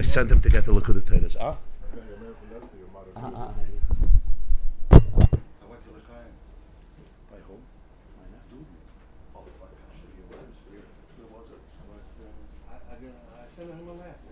sent him to get the Likkutei. Ah? I went to the Chaim. By whom? My nephew. Oh, fuck. Where was it? I sent him a message.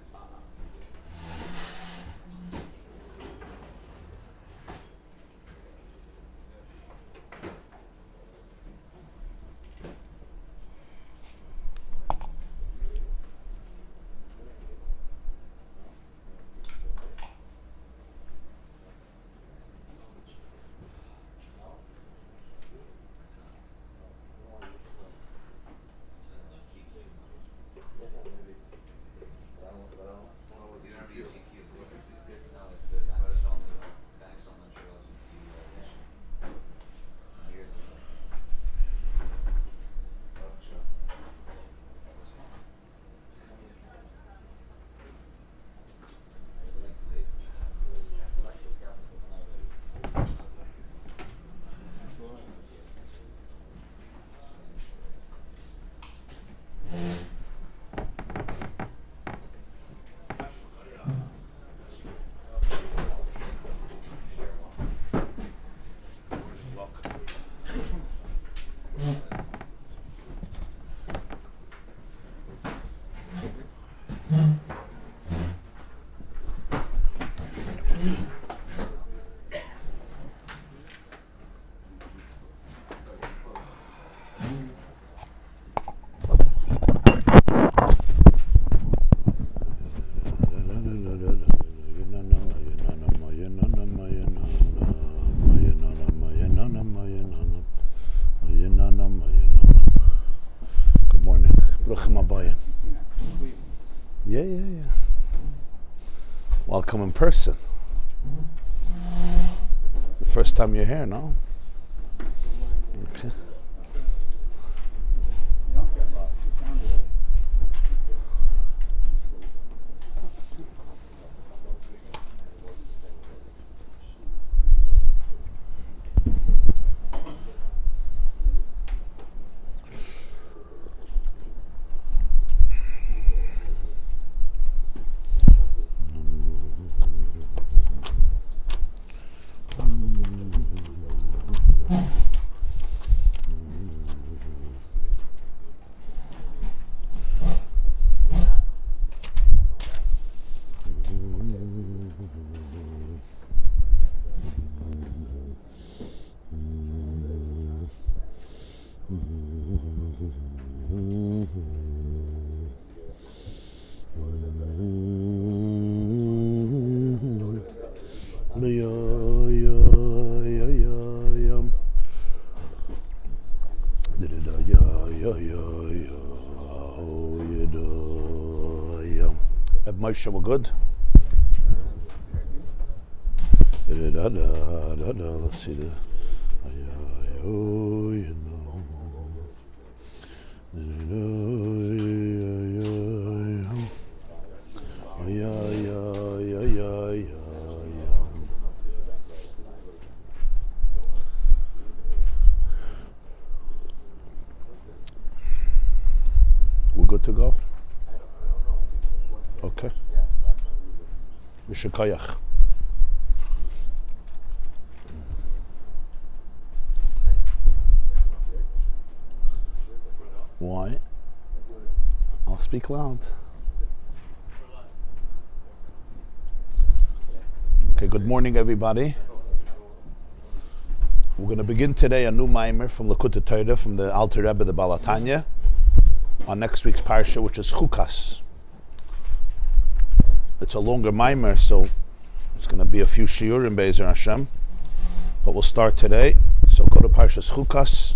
Yeah. Welcome in person. The first time you're here, no? Okay. Moshe, we're good? Let's see the... We're good to go? Okay. Mishakayach. Why? I'll speak loud. Okay, good morning everybody. We're going to begin today a new Maamar from Likkutei from the Alter Rebbe, the Balatanya, on next week's Parsha, which is Chukas. It's a longer Maamar, so it's going to be a few shiurim Be'ezer Hashem, but we'll start today. So go to Parshas Chukas.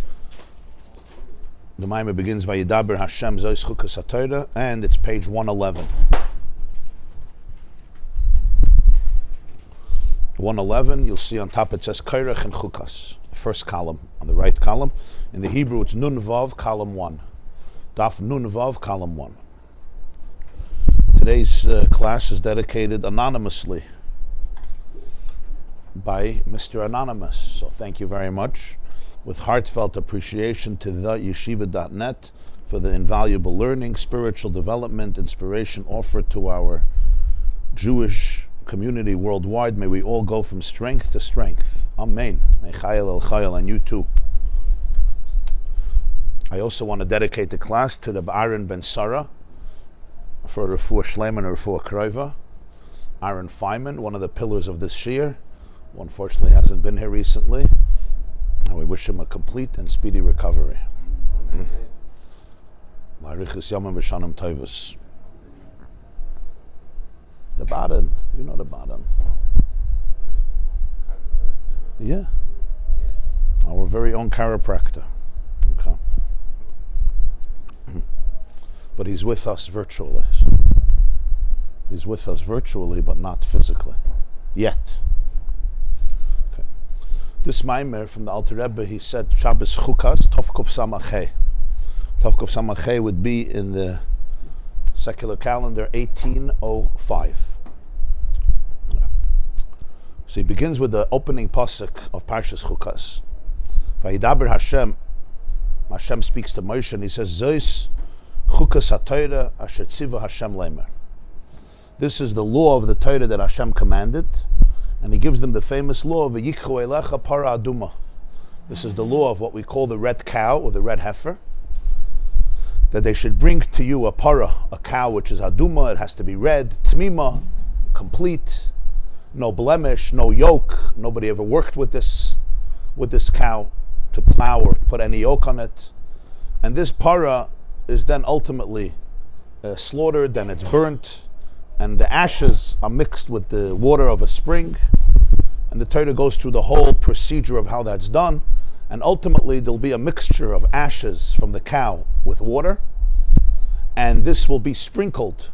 The Maamar begins Vayidaber Hashem Zois Chukas HaTorah, and it's page 111. 111, you'll see on top it says Korach and Chukas, first column, on the right column. In the Hebrew it's Nun Vav, column 1. Daf Nun Vav, column 1. Today's class is dedicated anonymously by Mr. Anonymous. So thank you very much. With heartfelt appreciation to theyeshiva.net for the invaluable learning, spiritual development, inspiration offered to our Jewish community worldwide. May we all go from strength to strength. Amen. May Chayil El Chayil, and you too. I also want to dedicate the class to the Aaron Ben Sarah for Refuah Shleim and Refuah Kroiva. Aaron Feynman, one of the pillars of this Shir, who unfortunately hasn't been here recently. And we wish him a complete and speedy recovery. La'arichus Yomim V'Shanim Tovos. The Baden, you know the Baden. Yeah. Our very own chiropractor. Okay. But he's with us virtually. He's with us virtually, but not physically. Yet. Okay. This Maamar from the Alter Rebbe, he said, Shabbos Chukas, Tovkov Samachei. Tovkov Samachei would be in the secular calendar 1805. So he begins with the opening pasuk of Parshas Chukas. Vayidaber Hashem. Hashem speaks to Moshe and he says, Zois Chukas HaTorah asher tziva Hashem leimer. This is the law of the Torah that Hashem commanded, and he gives them the famous law of V'yikchu elecha para aduma. This is the law of what we call the red cow or the red heifer, that they should bring to you a para, a cow which is aduma. It has to be red, tmima, complete, no blemish, no yoke. Nobody ever worked with this cow to plow or put any yoke on it. And this para is then ultimately slaughtered, and it's burnt, and the ashes are mixed with the water of a spring, and the Torah goes through the whole procedure of how that's done, and ultimately there'll be a mixture of ashes from the cow with water, and this will be sprinkled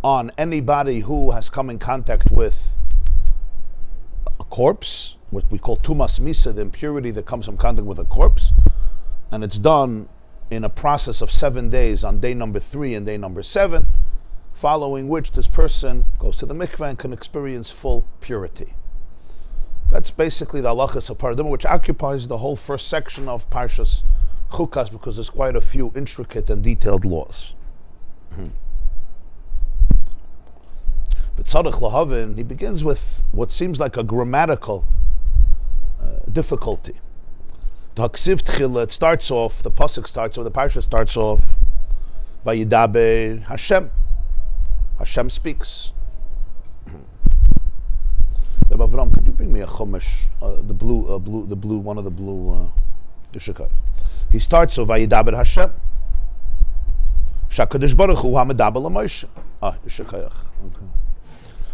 on anybody who has come in contact with a corpse, what we call tumas misa, the impurity that comes from contact with a corpse, and it's done in a process of 7 days on day number 3 and day number 7, following which this person goes to the mikveh and can experience full purity. That's basically the halachas of paradigm, which occupies the whole first section of Parshas Chukas, because there's quite a few intricate and detailed laws. V'tzarech lahavin, he begins with what seems like a grammatical difficulty. The Haksiv Tchila, it starts off, the pasuk starts off, the Parsha starts off, Vayidaber Hashem. Hashem speaks. Rabbi Avram, could you bring me a chumash, the blue, one of the blue, Yishakayach. He starts off, Vayidaber Hashem. Shakadosh Baruch Hu HaMedaber LaMoshe. Yishakayach. Okay.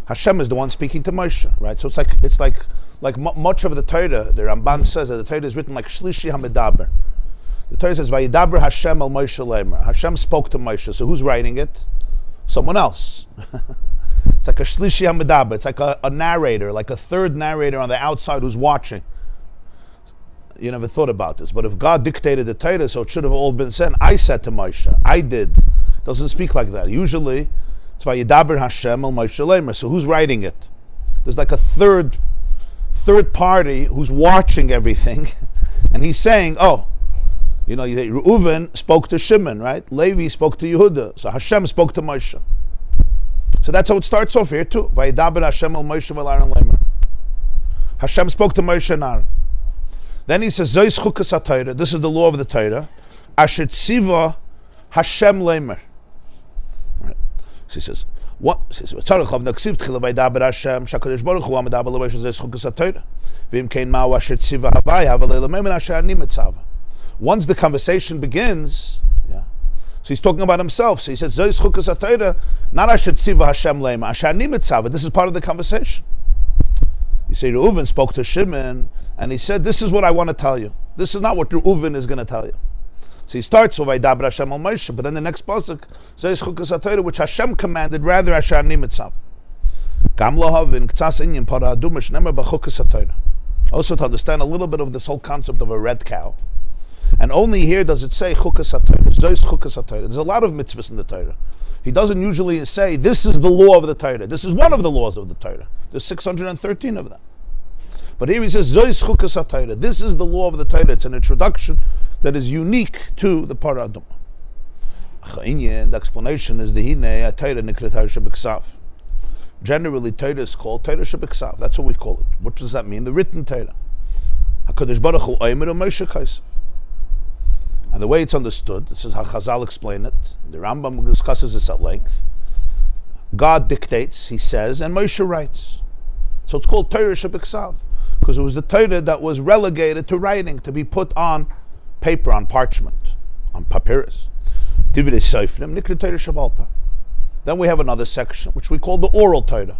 Hashem is the one speaking to Moshe, right? So it's like much of the Torah, the Ramban says that the Torah is written like Shlishi HaMedaber. The Torah says, Vayidaber Hashem al Moshe leimer. Hashem spoke to Moshe. So who's writing it? Someone else. It's like a Shlishi HaMedaber. It's like a narrator, like a third narrator on the outside who's watching. You never thought about this, but if God dictated the Torah, so it should have all been said, I said to Moshe, I did. It doesn't speak like that. Usually, it's Vayidaber Hashem al Moshe leimer. So who's writing it? There's like a third party who's watching everything, and he's saying, Reuven spoke to Shimon, right? Levi spoke to Yehuda, so Hashem spoke to Moshe. So that's how it starts off here too. Vayidaber Hashem al Moshe v'Aaron leimer. Hashem spoke to Moshe and Aaron. Then he says, Zois Chukas HaTorah, this is the law of the Torah, Asher tziva Hashem leimer. Right. So he says, what? Tzarech of Naksiv Tchila Vayidaber Hashem Shakadosh Baruch Hu HaMedaber LaMoshe Zois Chukas HaTorah V'im kein ma'u Asher tziva Havai Havalei L'meimen Asher Ani Mitzava. Once the conversation begins, so he's talking about himself. So he said, Zois Chukas HaTorah, not Asher tziva Hashem leimer, Asher Ani Mitzava. This is part of the conversation. You say Reuven spoke to Shimon, and he said, this is what I want to tell you. This is not what Reuven is going to tell you. So he starts with Vayidaber Hashem al Moshe, but then the next pasuk, Zois Chukas HaTorah, which Hashem commanded, rather Asher Ani Mitzav. Gam lohavin k'tzas inyan para aduma shnemer b'chukas HaTorah. Also to understand a little bit of this whole concept of a red cow. And only here does it say Chukas HaTorah, Zois Chukas HaTorah. There's a lot of mitzvahs in the Torah. He doesn't usually say, this is the law of the Torah. This is one of the laws of the Torah. There's 613 of them. But here he says, Zois Chukas HaTorah. This is the law of the Torah. It's an introduction that is unique to the Para Aduma. The explanation is the Hinei HaTorah Nikrat HaYoshe B'Ksav. Generally, Torah is called Torah Shebiksav. That's what we call it. What does that mean? The written Torah. HaKadosh Baruch Hu Omer Moshe Kaisef. And the way it's understood, this is how Chazal explain it. The Rambam discusses this at length. God dictates, he says, and Moshe writes. So it's called Torah Shebiksav, because it was the Torah that was relegated to writing, to be put on paper, on parchment, on papyrus. Divrei Sofrim, Nikra Torah Shebalpa. Then we have another section, which we call the oral Torah.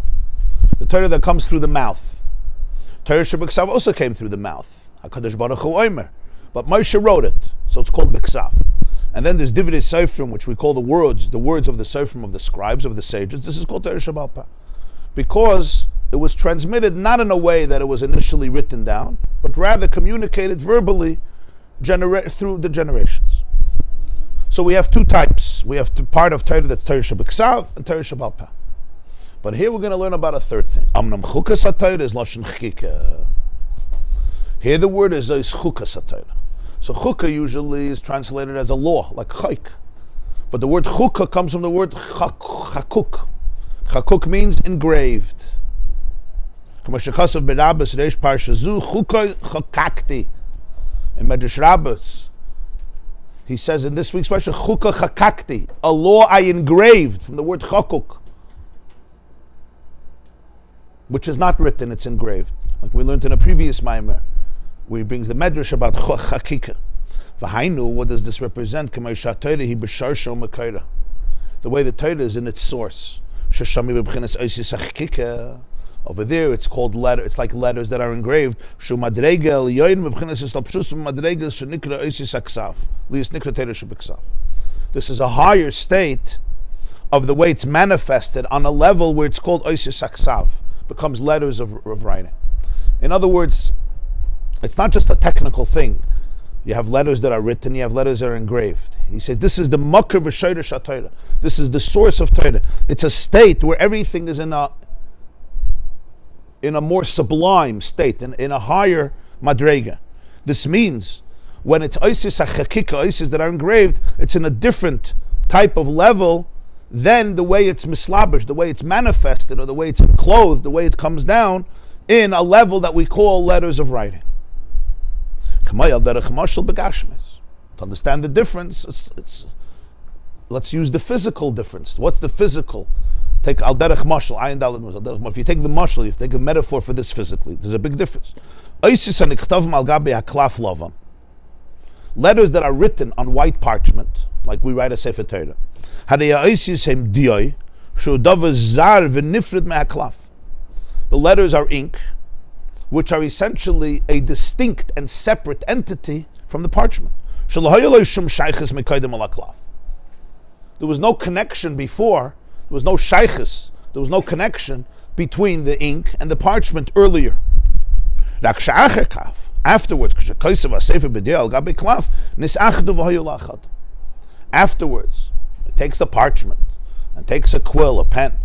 The Torah that comes through the mouth. Torah Shebiksav also came through the mouth. HaKadosh Baruch Hu Omer. But Moshe wrote it, so it's called Biksav. And then there's Divrei Sofrim, which we call the words of the Sofrim, of the scribes, of the sages. This is called Torah Shebalpa. Because it was transmitted not in a way that it was initially written down, but rather communicated verbally through the generations. So we have two types. We have part of Torah that's Torah Shebiksav and Torah Shebalpa. But here we're going to learn about a third thing. Amnam Chukas HaTorah is Lashon Chikah. Here the word is Chukas HaTorah. So Chukah usually is translated as a law, like Chayk. But the word Chukah comes from the word Chakuk. Chakuk means engraved. Chakasav B'Rabbis Reish Parsha Zu Chukah Chakakti. In Medrash Rabbis, he says in this week's Parsha, Chukah Chakakti, a law I engraved, from the word Chakuk, which is not written, it's engraved. Like we learned in a previous Maamar, where he brings the Medrash about Chakika. V'hainu, what does this represent? The way the Torah is in its source. Over there, it's called letter. It's like letters that are engraved. This is a higher state of the way it's manifested on a level where it's called oisis aksav, becomes letters of writing. In other words, it's not just a technical thing. You have letters that are written, you have letters that are engraved. He said, this is the makar v'shayrish HaTorah. This is the source of Torah. It's a state where everything is in a more sublime state, in a higher madrega. This means when it's oisis hachakika, oisis that are engraved, it's in a different type of level than the way it's mislabish, the way it's manifested, or the way it's enclosed, the way it comes down in a level that we call letters of writing. To understand the difference, let's use the physical difference. What's the physical? Take al derech mashal, ayin daled mashal. If you take the mashal, you take a metaphor for this physically. There's a big difference. Letters that are written on white parchment, like we write a Sefer Torah. The letters are ink, which are essentially a distinct and separate entity from the parchment. There was no connection before, there was no shaykhis, there was no connection between the ink and the parchment earlier. Afterwards, it takes the parchment and takes a quill, a pen,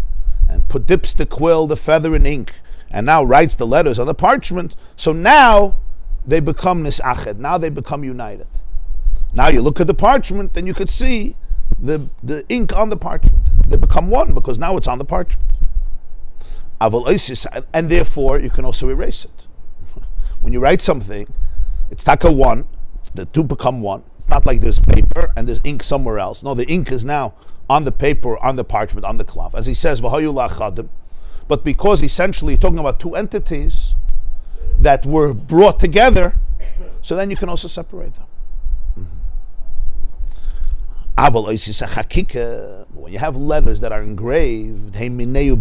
and dips the quill, the feather in ink, and now writes the letters on the parchment. So now they become nisached. Now they become united. Now you look at the parchment and you could see the ink on the parchment. They become one because now it's on the parchment. And therefore you can also erase it. When you write something, it's taka one, the two become one. It's not like there's paper and there's ink somewhere else. No, the ink is now on the paper, on the parchment, on the cloth. As he says, but because essentially you're talking about two entities that were brought together, so then you can also separate them. When you have letters that are engraved, mineu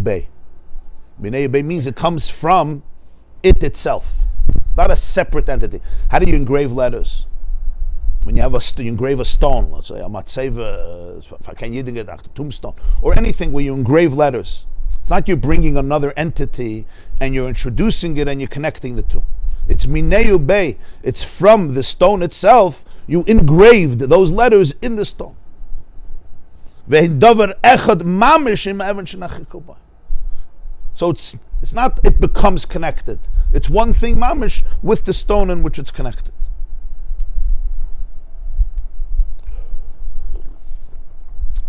means it comes from it itself, not a separate entity. How do you engrave letters? When you have you engrave a stone, let's say a matzeva, a tombstone, or anything where you engrave letters. It's not you bringing another entity and you're introducing it and you're connecting the two. It's mineu bei. It's from the stone itself. You engraved those letters in the stone. So it's not it becomes connected. It's one thing mamish with the stone in which it's connected.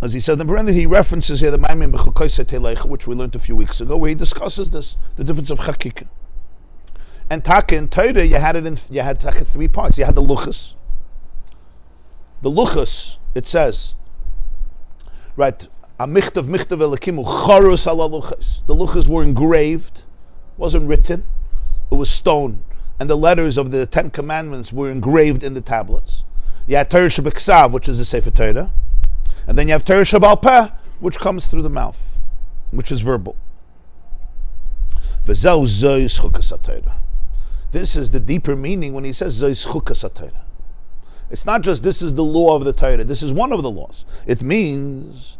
as he said in parentheses, he references here the Maamar b'Chukas Teleich, which we learned a few weeks ago, where he discusses this, the difference of Chakika. And Taka in Torah, you had Taka 3 parts. You had the Luchas. The Luchas, it says, right, a michtav elakimu charus ala luchas. The luchas were engraved, wasn't written, it was stone, and the letters of the 10 Commandments were engraved in the tablets. You had Torah shebeksav, which is the Sefer Torah, and then you have Torah shebal peh, which comes through the mouth, which is verbal. V'zeu zois chukas HaTorah. This is the deeper meaning when he says zois chukas HaTorah. It's not just this is the law of the Torah, this is one of the laws. It means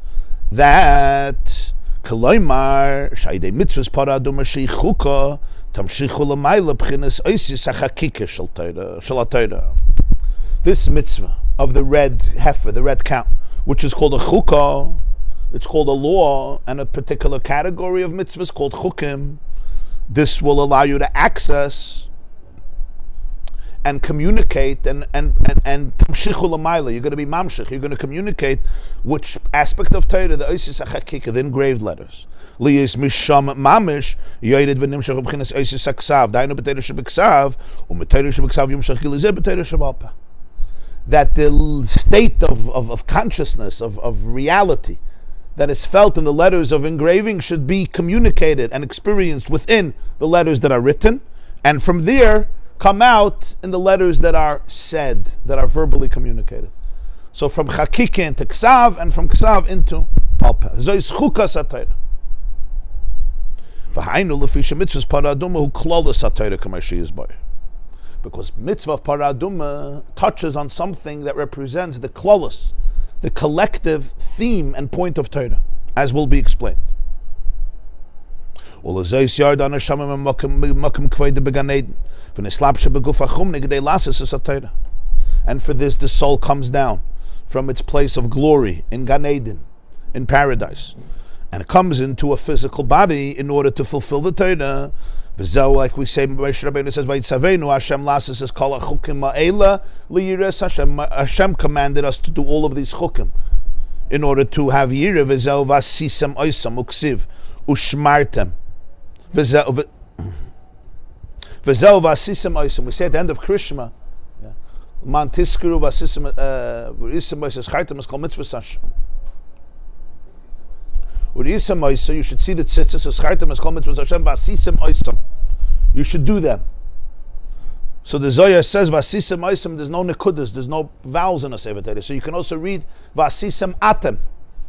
that koloymar shaydei mitzvos para aduma sheichuka tamshichu l'mayla b'chinas oisis hachakika shel Torah. This mitzvah of the red heifer, the red cow, which is called a chukah, it's called a law, and a particular category of mitzvahs called chukim. This will allow you to access and communicate and tamshichu l'mayla. You're going to be mamshich. You're going to communicate which aspect of Torah, the oisis hachakika, the engraved letters. Liyis misham mamish yoyed v'nimshach b'chinas oisis haksav. Dainu b'teira shebeksav u'meteira shebeksav yumshach gilizeh b'teira shebalpeh. That the state of consciousness, of reality, that is felt in the letters of engraving should be communicated and experienced within the letters that are written, and from there come out in the letters that are said, that are verbally communicated. So from chakika into ksav, and from ksav into alpeh. Zois chukas HaTorah. V'hainu l'fisha mitzvahs para aduma hu klolos HaTorah k'may is boy. Because mitzvah of para aduma touches on something that represents the klolos, the collective theme and point of Torah, as will be explained. And for this, the soul comes down from its place of glory in Gan Eden, in paradise, and it comes into a physical body in order to fulfill the Torah. Like we say, Rabbi says, Hashem commanded us to do all of these chukim in order to have yireh. Vasisem oisam uksiv ushmartem. V'zeu vasisem oisam. We say at the end of Krishma, man tiskuru vasisem oisam chaytem is called mitzvah Hashem. You should see the tzitzis of chaytem is called mitzvah Hashem. Vasisem oisam. You should do them. So the Zohar says vasisem oisam. There's no nekudas, there's no vowels in a Sefer Torah. So you can also read vasisem atem.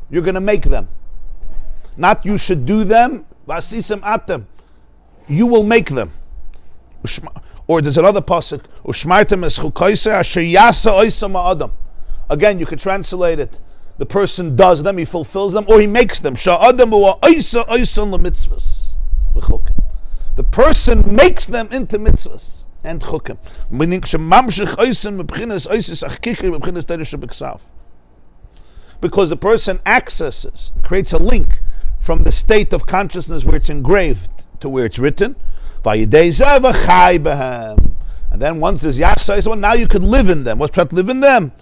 You're going to make them. Not you should do them. Vasisem atem. You will make them. Or there's another pasuk. Ushmartem es chukoise asher yasa oisam ha'adam. Again, you could translate it. The person does them, he fulfills them, or he makes them. Sha'adam huwa oisa oisan lemitzvahs v'chukim. The person makes them into mitzvahs and chukim. Meaning shemamshich oisan mebchinas oisis achkikir mebchinas Torah shebeksav. Because the person accesses, creates a link from the state of consciousness where it's engraved to where it's written. And then once there's yasa, well, now you could live in them. What's trying to live in them?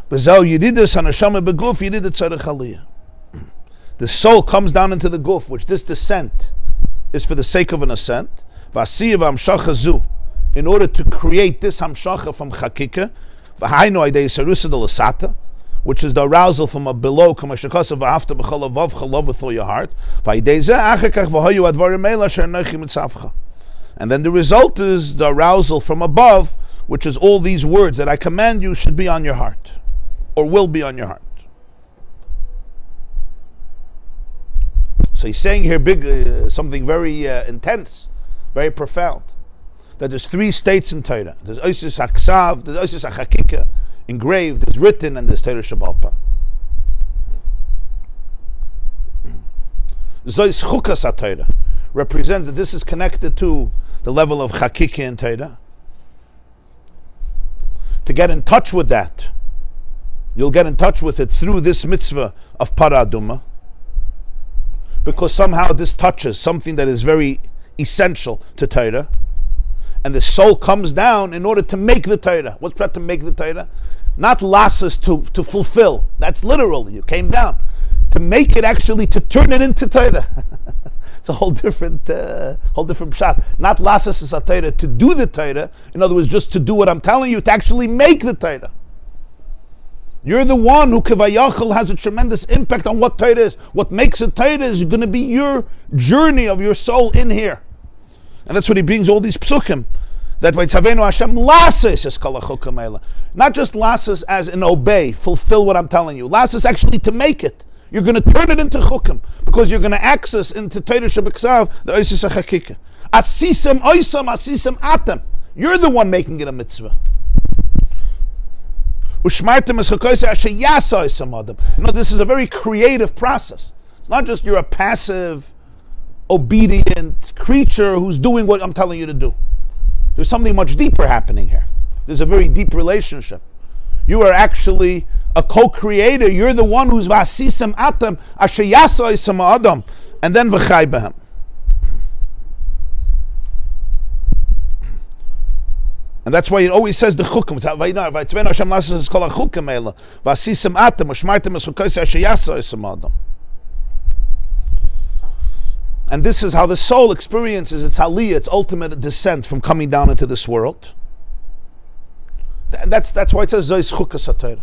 The soul comes down into the guf, which this descent is for the sake of an ascent. In order to create this hamshacha from chakika, which is the arousal from a below, with all your heart. And then the result is the arousal from above, which is all these words that I command you should be on your heart, or will be on your heart. So he's saying here something very intense, very profound, that there's 3 states in Torah. There's oisis haksav, there's oisis hachakika, engraved, it's written, and there's Torah shebalpeh. Zois chukas HaTorah represents that this is connected to the level of chakika in Torah. To get in touch with that, you'll get in touch with it through this mitzvah of para aduma, because somehow this touches something that is very essential to Torah, and the soul comes down in order to make the Torah. What's trying to make the Torah? Not lasses to fulfill. That's literal. You came down. To make it actually, to turn it into Torah. It's a whole different pshat. Not lasses is a Torah, to do the Torah. In other words, just to do what I'm telling you, to actually make the Torah. You're the one who kevayachal has a tremendous impact on what Torah is. What makes it Torah is going to be your journey of your soul in here. And that's what he brings all these psukim. That Vaitzavenu Hashem lasses is kol hachukim eila. Not just lasses as in obey, fulfill what I'm telling you. Lasses actually to make it. You're going to turn it into chukim because you're going to access into Torah Shebeksav the oisis hachakika. Asisem oisam asisem atem. You're the one making it a mitzvah. Ushmartem es chakoyse asher yasa oisam adam. This is a very creative process. It's not just you're a passive, obedient creature who's doing what I'm telling you to do. There's something much deeper happening here. There's a very deep relationship. You are actually a co-creator. You're the one who's vasisem atam asher yasa isam adam, and then v'chai behem. And that's why it always says the chukim. V'atzvenu Hashem lasses kol hachukim eila vasisem atam ushmartem es chakoyse asher yasa isam adam. And this is how the soul experiences its aliyah, its ultimate descent from coming down into this world. And that's why it says Zois Chukas HaTorah.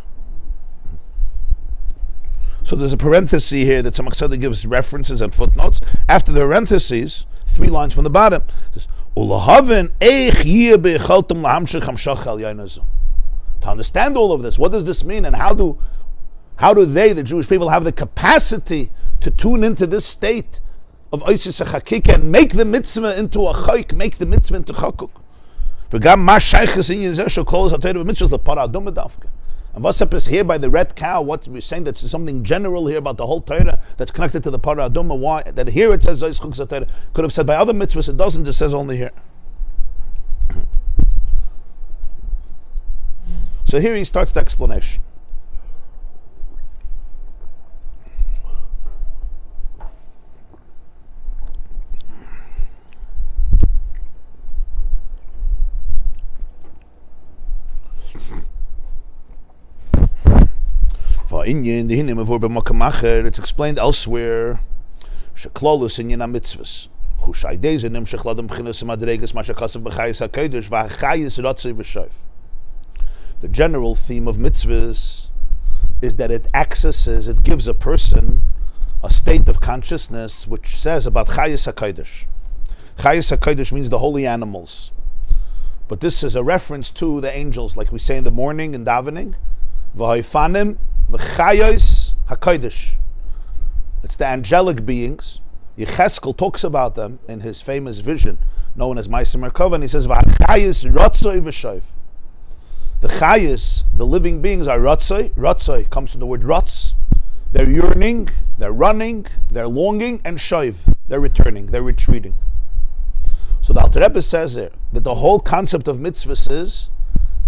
So there's a parenthesis here that some Chassidim gives references and footnotes. After the parentheses, 3 lines from the bottom, it says, to understand all of this, what does this mean, and how do they, the Jewish people, have the capacity to tune into this state of oisis hachakika and make the mitzvah into a chayk, make the mitzvah into chakuk. And what's up is here by the red cow, what we're saying, that's something general here about the whole Torah that's connected to the Parah Aduma. Why? That here it says Zois Chukas HaTorah. Could have said by other mitzvahs, it doesn't, it says only here. So here he starts the explanation. It's explained elsewhere. Sheklolus in Yena mitzvahs. The general theme of mitzvahs is that it accesses, it gives a person a state of consciousness which says about Chayis HaKodesh. Chayis HaKodesh means the holy animals. But this is a reference to the angels, like we say in the morning in davening. V'haifanim v'chayos HaKodesh. It's the angelic beings. Yecheskel talks about them in his famous vision, known as Ma'aser Merkava, and he says, V'chayos rotzoi v'shoiv. The chayos, the living beings, are rotzoi. Rotzoi comes from the word rotz. They're yearning, they're running, they're longing, and shoiv, they're returning, they're retreating. So the Alter Rebbe says there that the whole concept of mitzvahs is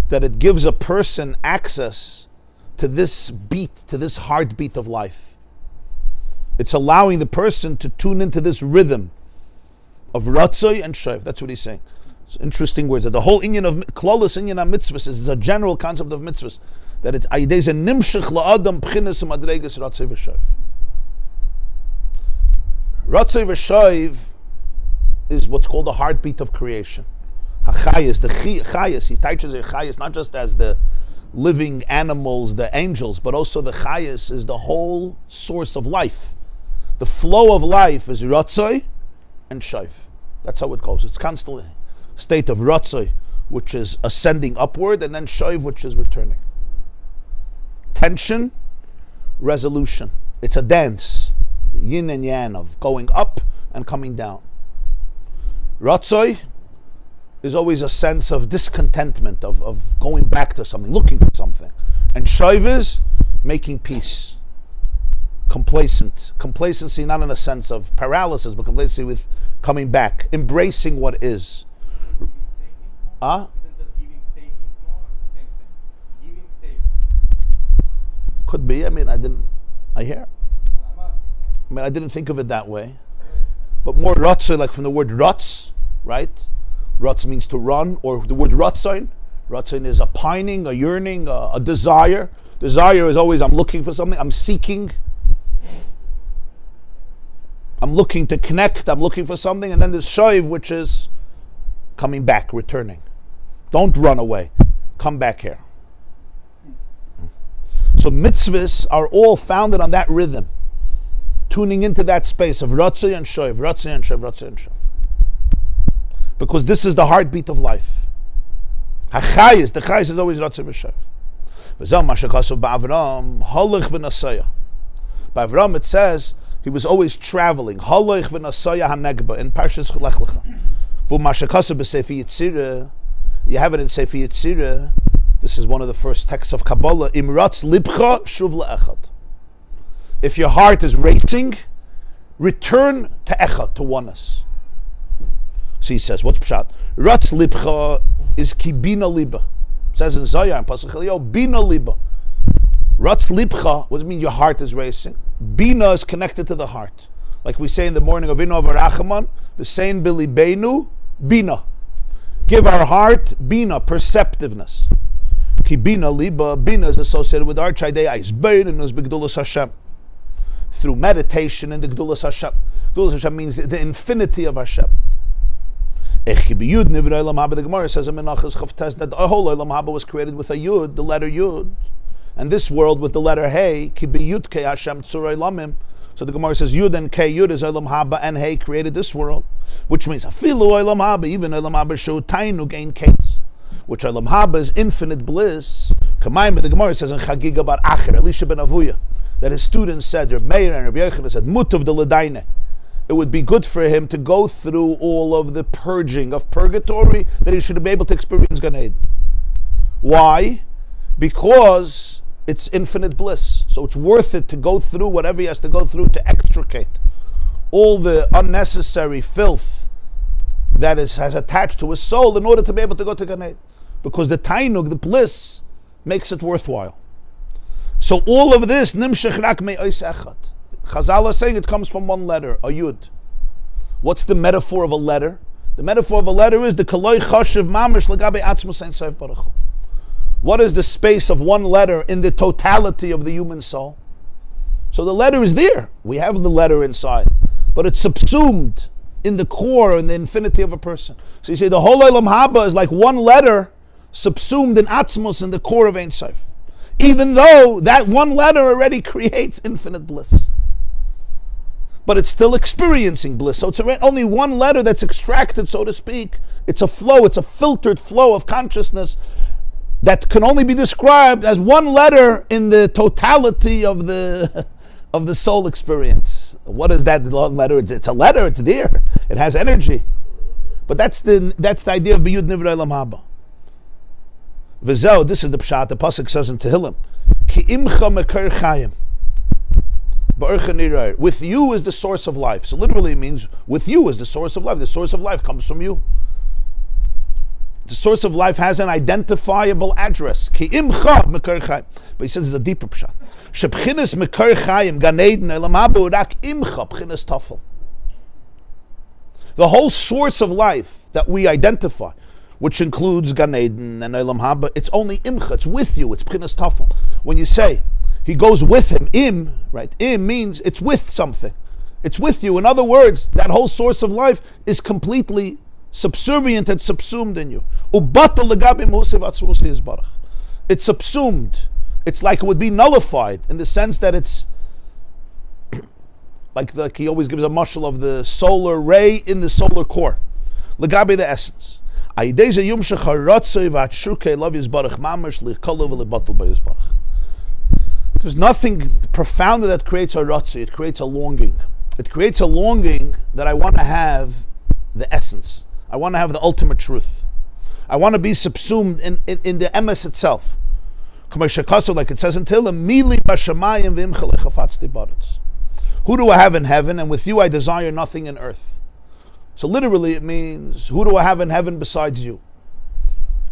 that it gives a person access to this beat, to this heartbeat of life. It's allowing the person to tune into this rhythm of ratzoi and shoiv. That's what he's saying. It's interesting words. That the whole inyan of klolus inyan of mitzvahs is a general concept of mitzvahs. That it's aidez and nimshich la'adam p'chines u'madreges ratzoi v'shoiv. Ratzoi v'shoiv is what's called the heartbeat of creation. HaChayis, the Chayis, he teaches the Chayis not just as the living animals, the angels, but also the Chayis is the whole source of life. The flow of life is Ratzoi and Shoiv. That's how it goes. It's constantly a state of Ratzoi, which is ascending upward, and then Shoiv, which is returning. Tension, resolution. It's a dance, yin and yang, of going up and coming down. Ratzoi is always a sense of discontentment, of going back to something, looking for something. And Shoiv is making peace. Complacency not in a sense of paralysis, but complacency with coming back, embracing what is. Could be. I didn't think of it that way. But more Ratzoi, like from the word Ratz, right? Ratz means to run, or the word Ratzain, Ratzon is a pining, a yearning, a desire. Desire is always I'm looking for something, I'm seeking. I'm looking to connect, I'm looking for something, and then there's shoiv, which is coming back, returning. Don't run away. Come back here. So mitzvahs are all founded on that rhythm, tuning into that space of ratzon and shoiv, ratzon and shoiv, ratzon and shoiv. Because this is the heartbeat of life. The chayis is always ratzon and shoiv. V'zeh ma shekasav ba'Avram, halach v'nasaya. By Avram it says, he was always traveling. Halach v'nasaya hanegba in Parshas Lech Lecha. V'ma shekasav b'sefi Yitzirah, you have it in Sefer Yitzirah. This is one of the first texts of Kabbalah. Imratz libcha shuv le'echad. If your heart is racing, return to echad, to oneness. So he says, what's pshat? Ratz libcha is ki bina liba. It says in Zayar, in Pasuk Eliyahu, bina liba. Ratz libcha, what does it mean your heart is racing? Bina is connected to the heart. Like we say in the morning of Ino V'Rachaman, v'sein b'libeinu, bina. Give our heart bina, perceptiveness. Ki bina liba, bina is associated with our chaydei bein and b'gdulas Hashem. Through meditation in the gdulas Hashem. Gdulas Hashem means the infinity of Hashem. Ech ki b'yud nivra olam haba. The Gemara says in Menachos Chavtes that the whole olam haba was created with a yud, the letter yud, and this world with the letter hey. Ki b'yud ke Hashem tzurei lamim. So the Gemara says yud and ke, yud is olam haba and hey created this world. Which means afilu olam haba, even olam haba show tainu gain case. Which olam haba is infinite bliss. Kamayim, but the Gemara says in Chagiga bar Acher, Elisha ben Avuya, that his students said, Rabbi Meir and Rabbi Yochanan said, mutav de l'daine. It would be good for him to go through all of the purging of purgatory that he should be able to experience Gan Eden. Why? Because it's infinite bliss. So it's worth it to go through whatever he has to go through to extricate all the unnecessary filth that has attached to his soul in order to be able to go to Gan Eden. Because the tainug, the bliss, makes it worthwhile. So all of this, nimshech rak me'os echad. Chazal are saying it comes from one letter, a yud. What's the metaphor of a letter? The metaphor of a letter is the kaloi chashiv mamish lagabe atzmus ein sof baruch hu. What is the space of one letter in the totality of the human soul? So the letter is there. We have the letter inside, but it's subsumed in the core and the infinity of a person. So you say the whole olam haba is like one letter subsumed in atzmus in the core of Ein Sof. Even though that one letter already creates infinite bliss. But it's still experiencing bliss. So it's only one letter that's extracted, so to speak. It's a flow, it's a filtered flow of consciousness that can only be described as one letter in the totality of the soul experience. What is that letter? It's a letter, it's there. It has energy. But that's the idea of Biyud Nivra Elam Haba. V'zeh, this is the pshat, the pasuk says in Tehillim, Ki imcha mekar Chaim. With you is the source of life. So literally it means with you is the source of life. The source of life comes from you. The source of life has an identifiable address. Ki imcha mekar Chaim. But he says it's a deeper pshat. Shebchinas mekar Chaim Gan Eden Elam Haba rak imcha bchinas tafel. The whole source of life that we identify, which includes Gan Eden and Elam Haba, it's only imcha, it's with you, it's bchinas tafel. When you say, he goes with him, im, right? Im means it's with something. It's with you. In other words, that whole source of life is completely subservient and subsumed in you. It's subsumed. It's like it would be nullified in the sense that it's like he always gives a mashal of the solar ray in the solar core. Legabe the essence. There's nothing profounder that creates a ratzah. It creates a longing. It creates a longing that I want to have the essence. I want to have the ultimate truth. I want to be subsumed in the emes itself. Like it says in Tehillim, Mili b'shamayim v'imcha lechafatzti baretz. Who do I have in heaven? And with you I desire nothing in earth. So literally it means, who do I have in heaven besides you?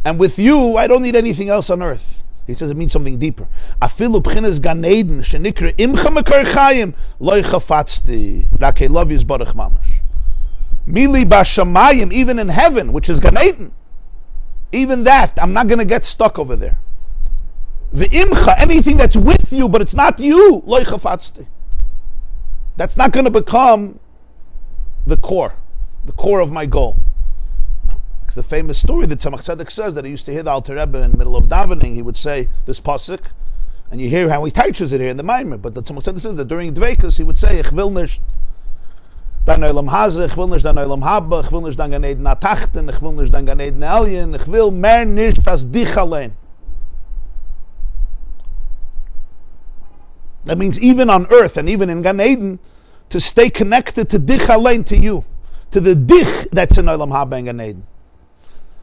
And with you, I don't need anything else on earth. He says it means something deeper. Afilu b'chinas Gan Eden shenikra imcha mekar Chaim loy chafatzti rakei love yis baruch mamash. Mili b'shamayim, even in heaven, which is Gan Eden, Even that, I'm not going to get stuck over there. V'imcha, anything that's with you, but it's not you, lo chafatzti. That's not going to become the core of my goal. It's the famous story that Tzemach Tzedek says that he used to hear the Alter Rebbe in the middle of davening. He would say this pasuk, and you hear how he teaches it here in the Maamar. But the Tzemach Tzedek says that during Dveikus he would say, "Ich will nicht dein Olam Hazeh, ich will nicht dein Olam Haba, ich will nicht dein Gan Eden Atachten, ich will nicht dein Gan Eden Elyon, ich will mehr nicht als dich allein." That means even on earth and even in Gan Eden, to stay connected to dich allein, to you, to the dich that's in Olam Haba and Gan Eden.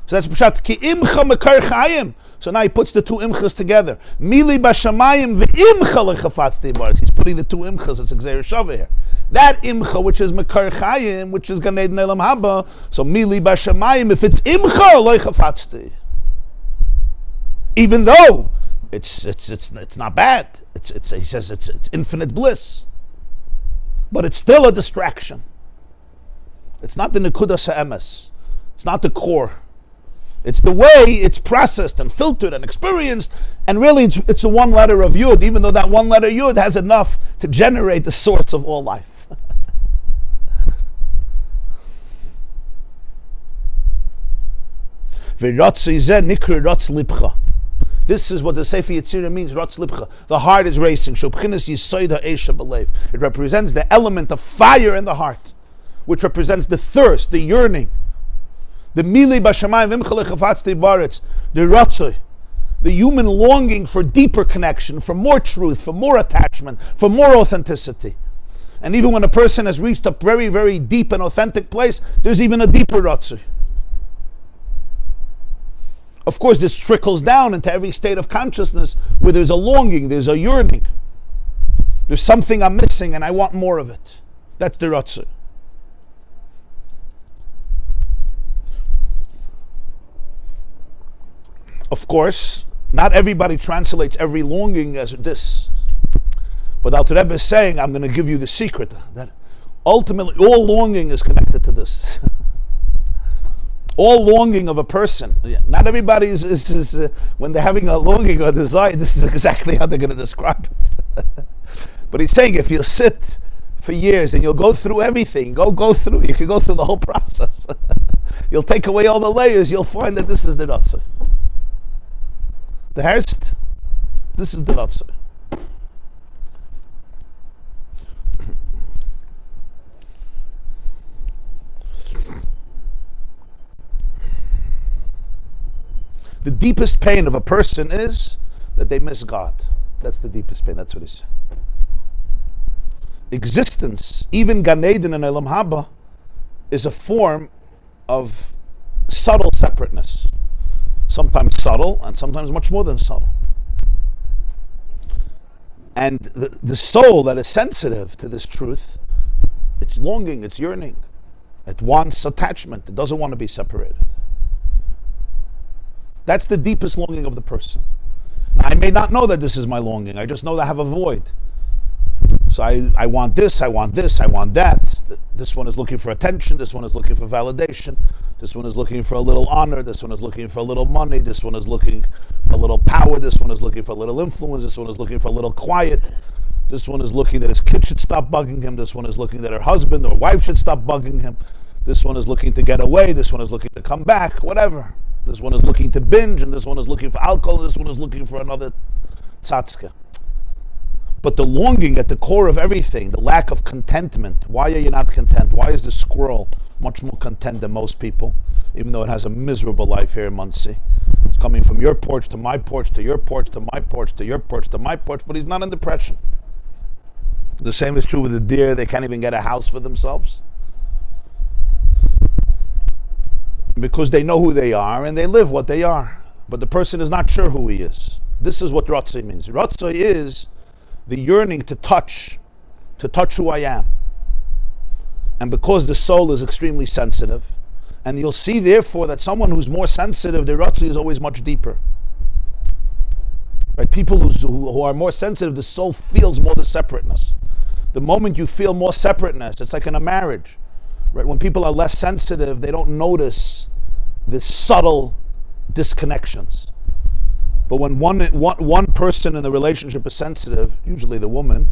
So that's Pshat, ki imcha mekar chayim. So now he puts the two imchas together. Mili bashamayim ve'imcha lechafatzti baretz. He's putting the two imchas, it's Gzeir Shaveh here. That imcha, which is mekar chayim, which is Gan Eden Olam Haba, so mili bashamayim, if it's imcha lechafatzti. Even though it's not bad. He says it's infinite bliss. But it's still a distraction. It's not the nekudas ha'emes. It's not the core. It's the way it's processed and filtered and experienced, and really it's the one letter of Yud, even though that one letter Yud has enough to generate the source of all life. This is what the Sefer Yetzirah means, Ratz Libcha. The heart is racing. It represents the element of fire in the heart, which represents the thirst, the yearning. The mili bashamayim v'imcha lechafatzti baretz, the ratzoi, the human longing for deeper connection, for more truth, for more attachment, for more authenticity. And even when a person has reached a very, very deep and authentic place, there's even a deeper ratzoi. Of course, this trickles down into every state of consciousness where there's a longing, there's a yearning. There's something I'm missing and I want more of it. That's the ratzoi. Of course, not everybody translates every longing as this. But Alter Rebbe is saying, I'm going to give you the secret, that ultimately all longing is connected to this. All longing of a person. Not everybody is when they're having a longing or desire, this is exactly how they're going to describe it. But he's saying if you sit for years and you'll go through everything, go through, you can go through the whole process. You'll take away all the layers, you'll find that this is the Ratzah. The Herst, this is the Ratzah. The deepest pain of a person is that they miss God. That's the deepest pain. That's what he said. Existence, even Gan Eden and Olam Haba, is a form of subtle separateness. Sometimes subtle, and sometimes much more than subtle. And the soul that is sensitive to this truth, it's longing, it's yearning. It wants attachment. It doesn't want to be separated. That's the deepest longing of the person. I may not know that this is my longing. I just know that I have a void. So I want this, I want this, I want that. This one is looking for attention. This one is looking for validation. This one is looking for a little honor. This one is looking for a little money. This one is looking for a little power. This one is looking for a little influence. This one is looking for a little quiet. This one is looking that his kid should stop bugging him. This one is looking that her husband or wife should stop bugging him. This one is looking to get away. This one is looking to come back, whatever. This one is looking to binge, and this one is looking for alcohol, and this one is looking for another tzatzka. But the longing at the core of everything, the lack of contentment. Why are you not content? Why is the squirrel much more content than most people, even though it has a miserable life here in Monsey? It's coming from your porch to my porch, to your porch, to my porch, to your porch, to my porch, but he's not in depression. The same is true with the deer. They can't even get a house for themselves, because they know who they are and they live what they are. But the person is not sure who he is. This is what Ratzah means. Ratzah is the yearning to touch who I am. And because the soul is extremely sensitive, and you'll see therefore that someone who's more sensitive, the Ratzah is always much deeper. Right? People who are more sensitive, the soul feels more the separateness. The moment you feel more separateness, it's like in a marriage. Right? When people are less sensitive, they don't notice the subtle disconnections. But when one person in the relationship is sensitive, usually the woman,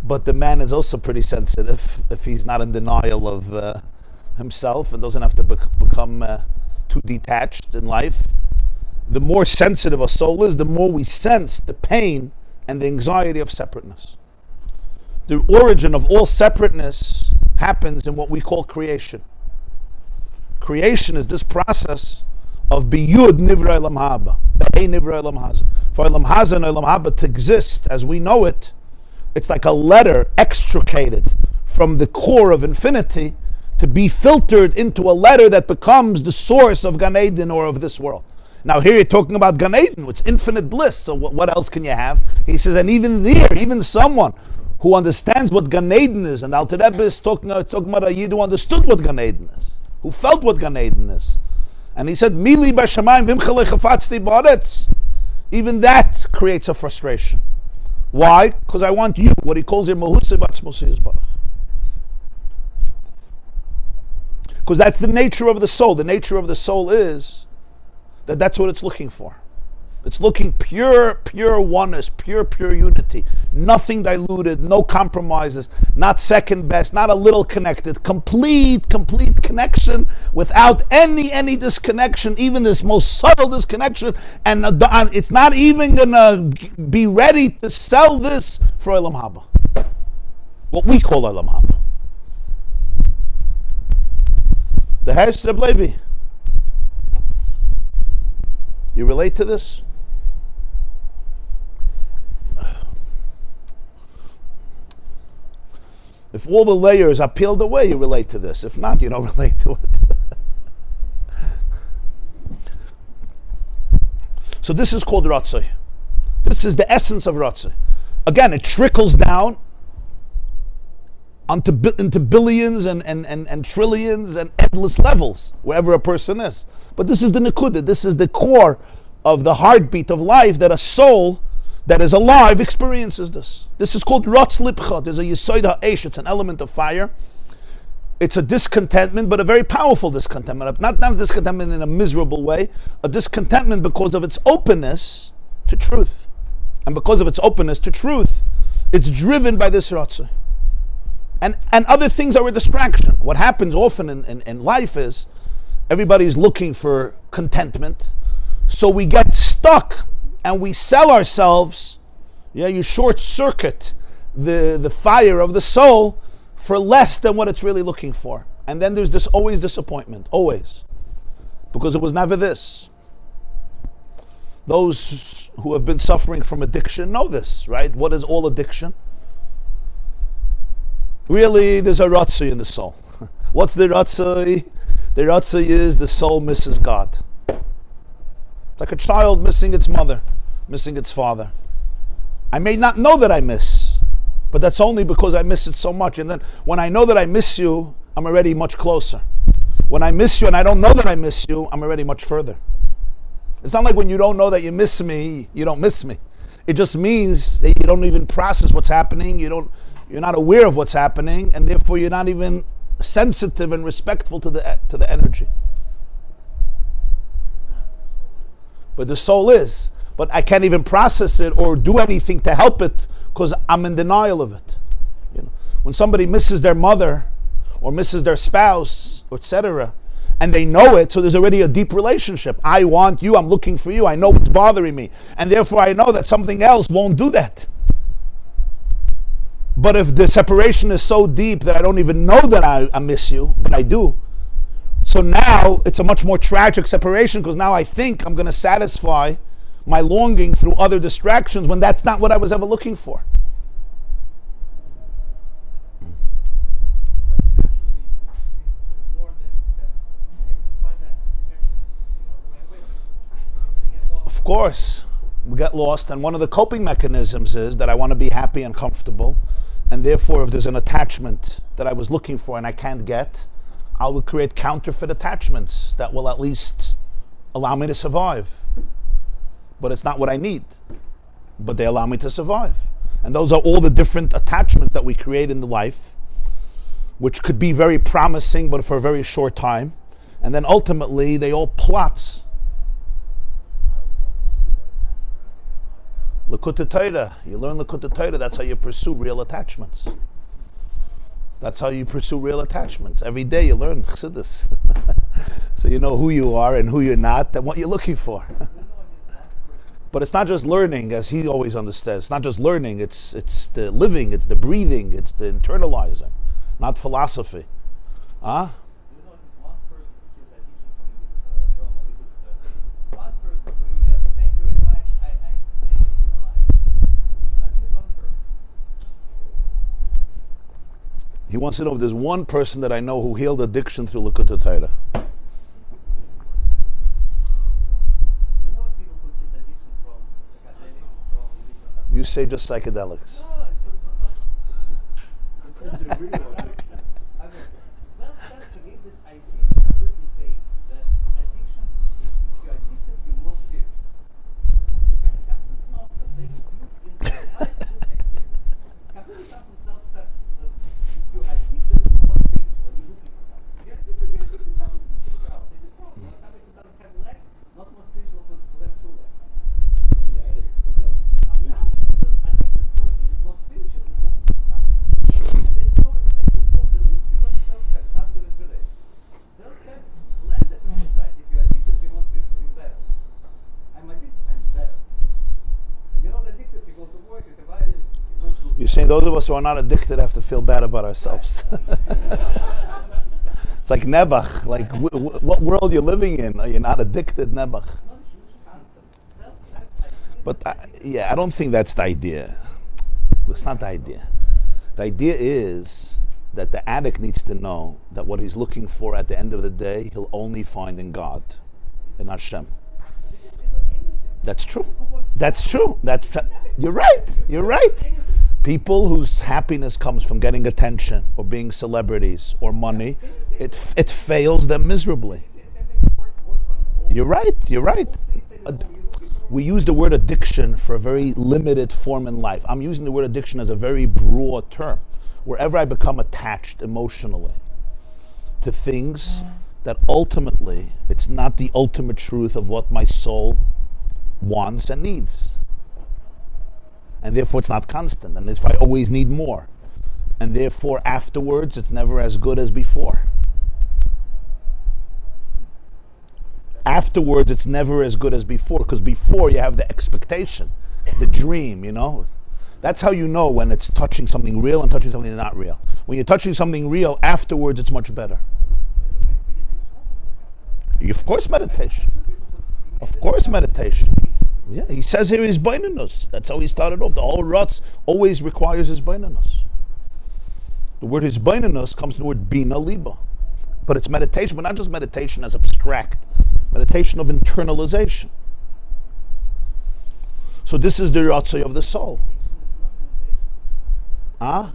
but the man is also pretty sensitive if he's not in denial of himself and doesn't have to become too detached in life. The more sensitive a soul is, the more we sense the pain and the anxiety of separateness. The origin of all separateness happens in what we call creation. Creation is this process of biyud nivra elam haba, be'ei nivra elam haza. For elam haza and elam haba to exist as we know it, it's like a letter extricated from the core of infinity to be filtered into a letter that becomes the source of Gan Eden or of this world. Now here you're talking about Gan Eden, which is infinite bliss, so what else can you have? He says, and even there, even someone who understands what Gan Eden is, and Alter Rebbe is talking about a Yid who understood what Gan Eden is, who felt what Gan Eden is. And he said, Mili b'shamayim v'imchalei chafatzti ba'aretz. Even that creates a frustration. Why? Because I want you, what he calls here, Mahusei Batzmosei Yisbarach. Because that's the nature of the soul. The nature of the soul is that that's what it's looking for. It's looking pure oneness, pure unity. Nothing diluted, no compromises, not second best, not a little connected. Complete connection without any disconnection, even this most subtle disconnection. And it's not even going to be ready to sell this for Olam Haba. What we call Olam Haba. The Herz Reb Levi. You relate to this? If all the layers are peeled away, you relate to this. If not, you don't relate to it. So this is called Ratzai. This is the essence of Ratzai. Again, it trickles down into billions and trillions and endless levels, wherever a person is. But this is the Nekuda, this is the core of the heartbeat of life, that a soul that is alive experiences this. This is called Ratz Lipcha. There's a Yesod HaEsh, it's an element of fire. It's a discontentment, but a very powerful discontentment. Not a discontentment in a miserable way, a discontentment because of its openness to truth. And because of its openness to truth, it's driven by this Ratzai. And other things are a distraction. What happens often in life is everybody's looking for contentment. So we get stuck and we sell ourselves. You short circuit the fire of the soul for less than what it's really looking for. And then there's always disappointment, always. Because it was never this. Those who have been suffering from addiction know this, right? What is all addiction? Really, there's a Ratzai in the soul. What's the Ratzai? The Ratzai is the soul misses God. It's like a child missing its mother, missing its father. I may not know that I miss, but that's only because I miss it so much. And then when I know that I miss you, I'm already much closer. When I miss you and I don't know that I miss you, I'm already much further. It's not like when you don't know that you miss me, you don't miss me. It just means that you don't even process what's happening. You're not aware of what's happening, and therefore you're not even sensitive and respectful to the energy. But the soul is. But I can't even process it or do anything to help it because I'm in denial of it. When somebody misses their mother or misses their spouse, etc., and they know it, so there's already a deep relationship. I want you, I'm looking for you, I know what's bothering me, and therefore I know that something else won't do that. But if the separation is so deep that I don't even know that I miss you, but I do, so now it's a much more tragic separation because now I think I'm going to satisfy my longing through other distractions when that's not what I was ever looking for. Of course, we get lost, and one of the coping mechanisms is that I want to be happy and comfortable, and therefore if there's an attachment that I was looking for and I can't get, I will create counterfeit attachments that will at least allow me to survive. But it's not what I need, but they allow me to survive. And those are all the different attachments that we create in the life, which could be very promising but for a very short time, and then ultimately they all plots Likkutei Torah. You learn Likkutei Torah. That's how you pursue real attachments. That's how you pursue real attachments. Every day you learn Chassidus. So you know who you are and who you're not and what you're looking for. But it's not just learning, as he always understands. It's not just learning, it's the living, it's the breathing, it's the internalizing, not philosophy. Huh? He wants to know if there's one person that I know who healed addiction through Likkutei Torah. You say just psychedelics. You're saying those of us who are not addicted have to feel bad about ourselves. It's like Nebuch, like what world you're living in? Are you not addicted, Nebuch? But I don't think that's the idea. That's not the idea. The idea is that the addict needs to know that what he's looking for at the end of the day, he'll only find in God, in Hashem. That's true. That's true. You're right. You're right. People whose happiness comes from getting attention or being celebrities or money, it fails them miserably. You're right. You're right. We use the word addiction for a very limited form in life. I'm using the word addiction as a very broad term. Wherever I become attached emotionally to things that ultimately, it's not the ultimate truth of what my soul wants and needs. And therefore it's not constant, and if I always need more, and therefore afterwards it's never as good as before. Afterwards it's never as good as before, because before you have the expectation, the dream, you know. That's how you know when it's touching something real and touching something not real. When you're touching something real, afterwards it's much better. Of course meditation. Of course meditation. Yeah, he says here is beinanus. That's how he started off. The whole Rutz always requires his beinanus. The word his beinanus comes from the word bina liba. But it's meditation, but not just meditation as abstract. Meditation of internalization. So this is the Ratzoi of the soul. Huh?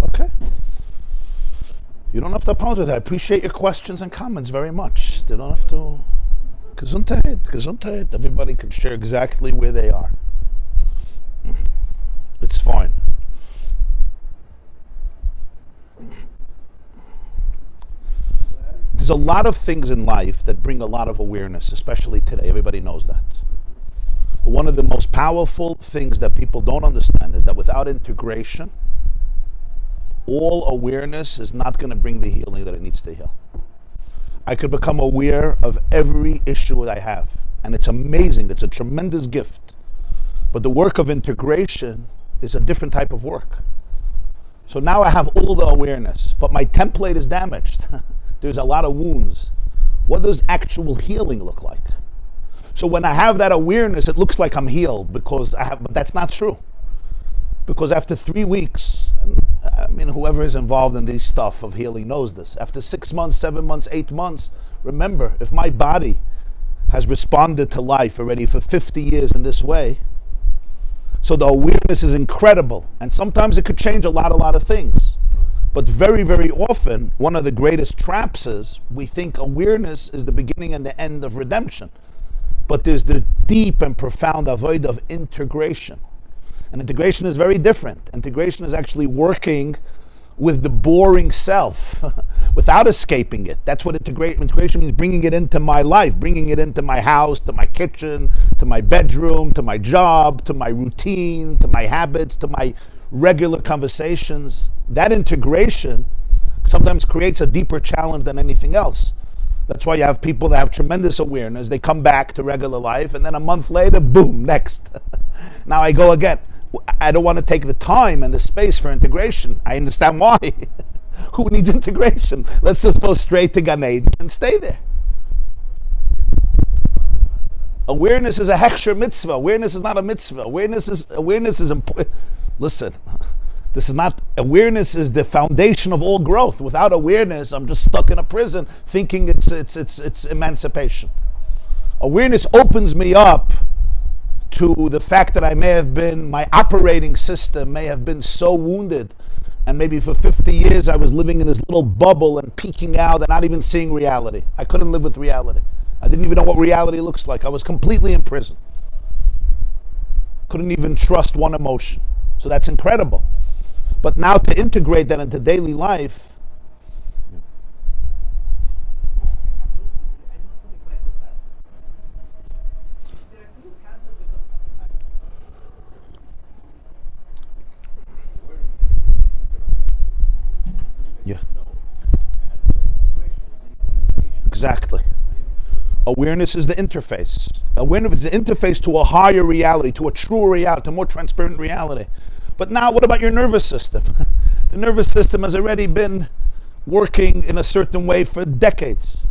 Okay. You don't have to apologize. I appreciate your questions and comments very much. They don't have to. Gesundheit, Gesundheit. Everybody can share exactly where they are. It's fine. There's a lot of things in life that bring a lot of awareness, especially today. Everybody knows that. But one of the most powerful things that people don't understand is that without integration, all awareness is not going to bring the healing that it needs to heal. I could become aware of every issue that I have, and it's amazing. It's a tremendous gift. But the work of integration is a different type of work. So now I have all the awareness, but my template is damaged. There's a lot of wounds. What does actual healing look like? So when I have that awareness, it looks like I'm healed because but that's not true. Because after 3 weeks, I mean, whoever is involved in this stuff of healing knows this. After 6 months, 7 months, 8 months, remember, if my body has responded to life already for 50 years in this way, so the awareness is incredible. And sometimes it could change a lot of things. But very, very often, one of the greatest traps is we think awareness is the beginning and the end of redemption. But there's the deep and profound avoid of integration. And integration is very different. Integration is actually working with the boring self without escaping it. That's what integration means, bringing it into my life, bringing it into my house, to my kitchen, to my bedroom, to my job, to my routine, to my habits, to my regular conversations. That integration sometimes creates a deeper challenge than anything else. That's why you have people that have tremendous awareness. They come back to regular life, and then a month later, boom, next. Now I go again. I don't want to take the time and the space for integration. I understand why. Who needs integration? Let's just go straight to Gan Eden and stay there. Awareness is a hechsher mitzvah. Awareness is not a mitzvah. Awareness is important. Listen. This is not, awareness is the foundation of all growth. Without awareness, I'm just stuck in a prison thinking it's emancipation. Awareness opens me up to the fact that my operating system may have been so wounded, and maybe for 50 years I was living in this little bubble and peeking out and not even seeing reality. I couldn't live with reality. I didn't even know what reality looks like. I was completely in prison. Couldn't even trust one emotion. So that's incredible. But now to integrate that into daily life, yeah, exactly. Awareness is the interface. Awareness is the interface to a higher reality, to a truer reality, to a more transparent reality. But now, what about your nervous system? The nervous system has already been working in a certain way for decades.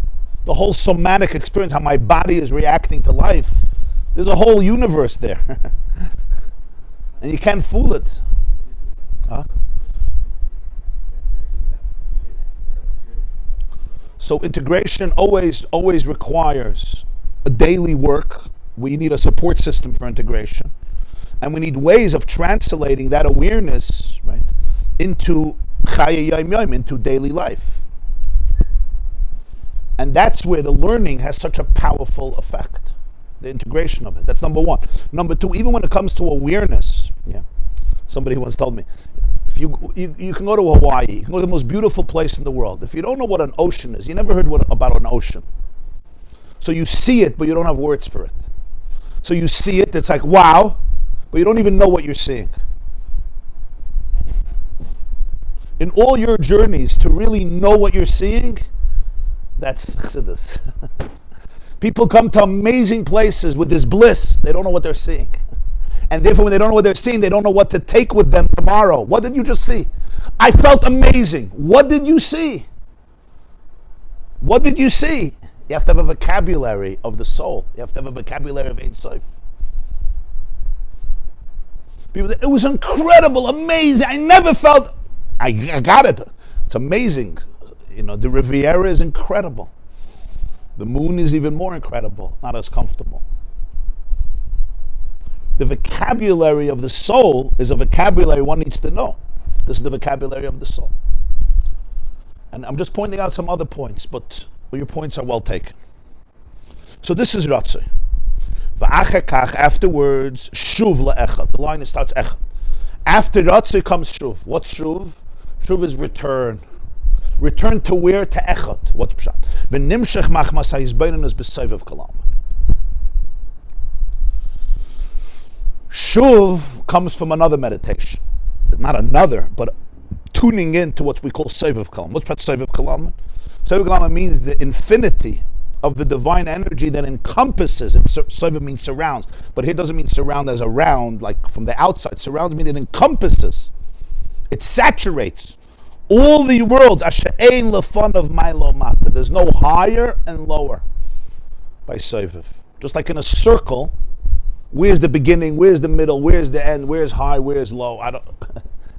The whole somatic experience, how my body is reacting to life, there's a whole universe there. And you can't fool it. Huh? So integration always requires a daily work. We need a support system for integration. And we need ways of translating that awareness, right, into chaye yom yom, into daily life. And that's where the learning has such a powerful effect, the integration of it. That's number one. Number two, even when it comes to awareness, somebody once told me, if you can go to Hawaii, you can go to the most beautiful place in the world. If you don't know what an ocean is, you never heard about an ocean. So you see it, but you don't have words for it. So you see it, it's like, wow, but you don't even know what you're seeing. In all your journeys, to really know what you're seeing, that's chassidus. People come to amazing places with this bliss. They don't know what they're seeing. And therefore, when they don't know what they're seeing, they don't know what to take with them tomorrow. What did you just see? I felt amazing. What did you see? What did you see? You have to have a vocabulary of the soul. You have to have a vocabulary of Ein Sof. People, it was incredible, amazing. I never felt. I got it. It's amazing. You know, the Riviera is incredible. The moon is even more incredible, not as comfortable. The vocabulary of the soul is a vocabulary one needs to know. This is the vocabulary of the soul. And I'm just pointing out some other points, but your points are well taken. So this is Ratzei. Afterwards, Shuv le'echad. The line starts echad. After Ratzei comes Shuv. What's Shuv? Shuv is return. Return to where? To echad. What's pshat? V'nimshech machmas ha'izbeininus b'seivav kalam. Shuv comes from another meditation. Not another, but tuning into what we call Seivav Kalam. What's pshat Seivav Kalam? Seivav Kalam means the infinity of the divine energy that encompasses. Seivav means surrounds, but here doesn't mean surround as around, like from the outside. Surrounds means it encompasses. It saturates all the worlds. Asher ein lefan of Milo Mata. There's no higher and lower by Seivav. Just like in a circle, where's the beginning, where's the middle, where's the end, where's high, where's low? I don't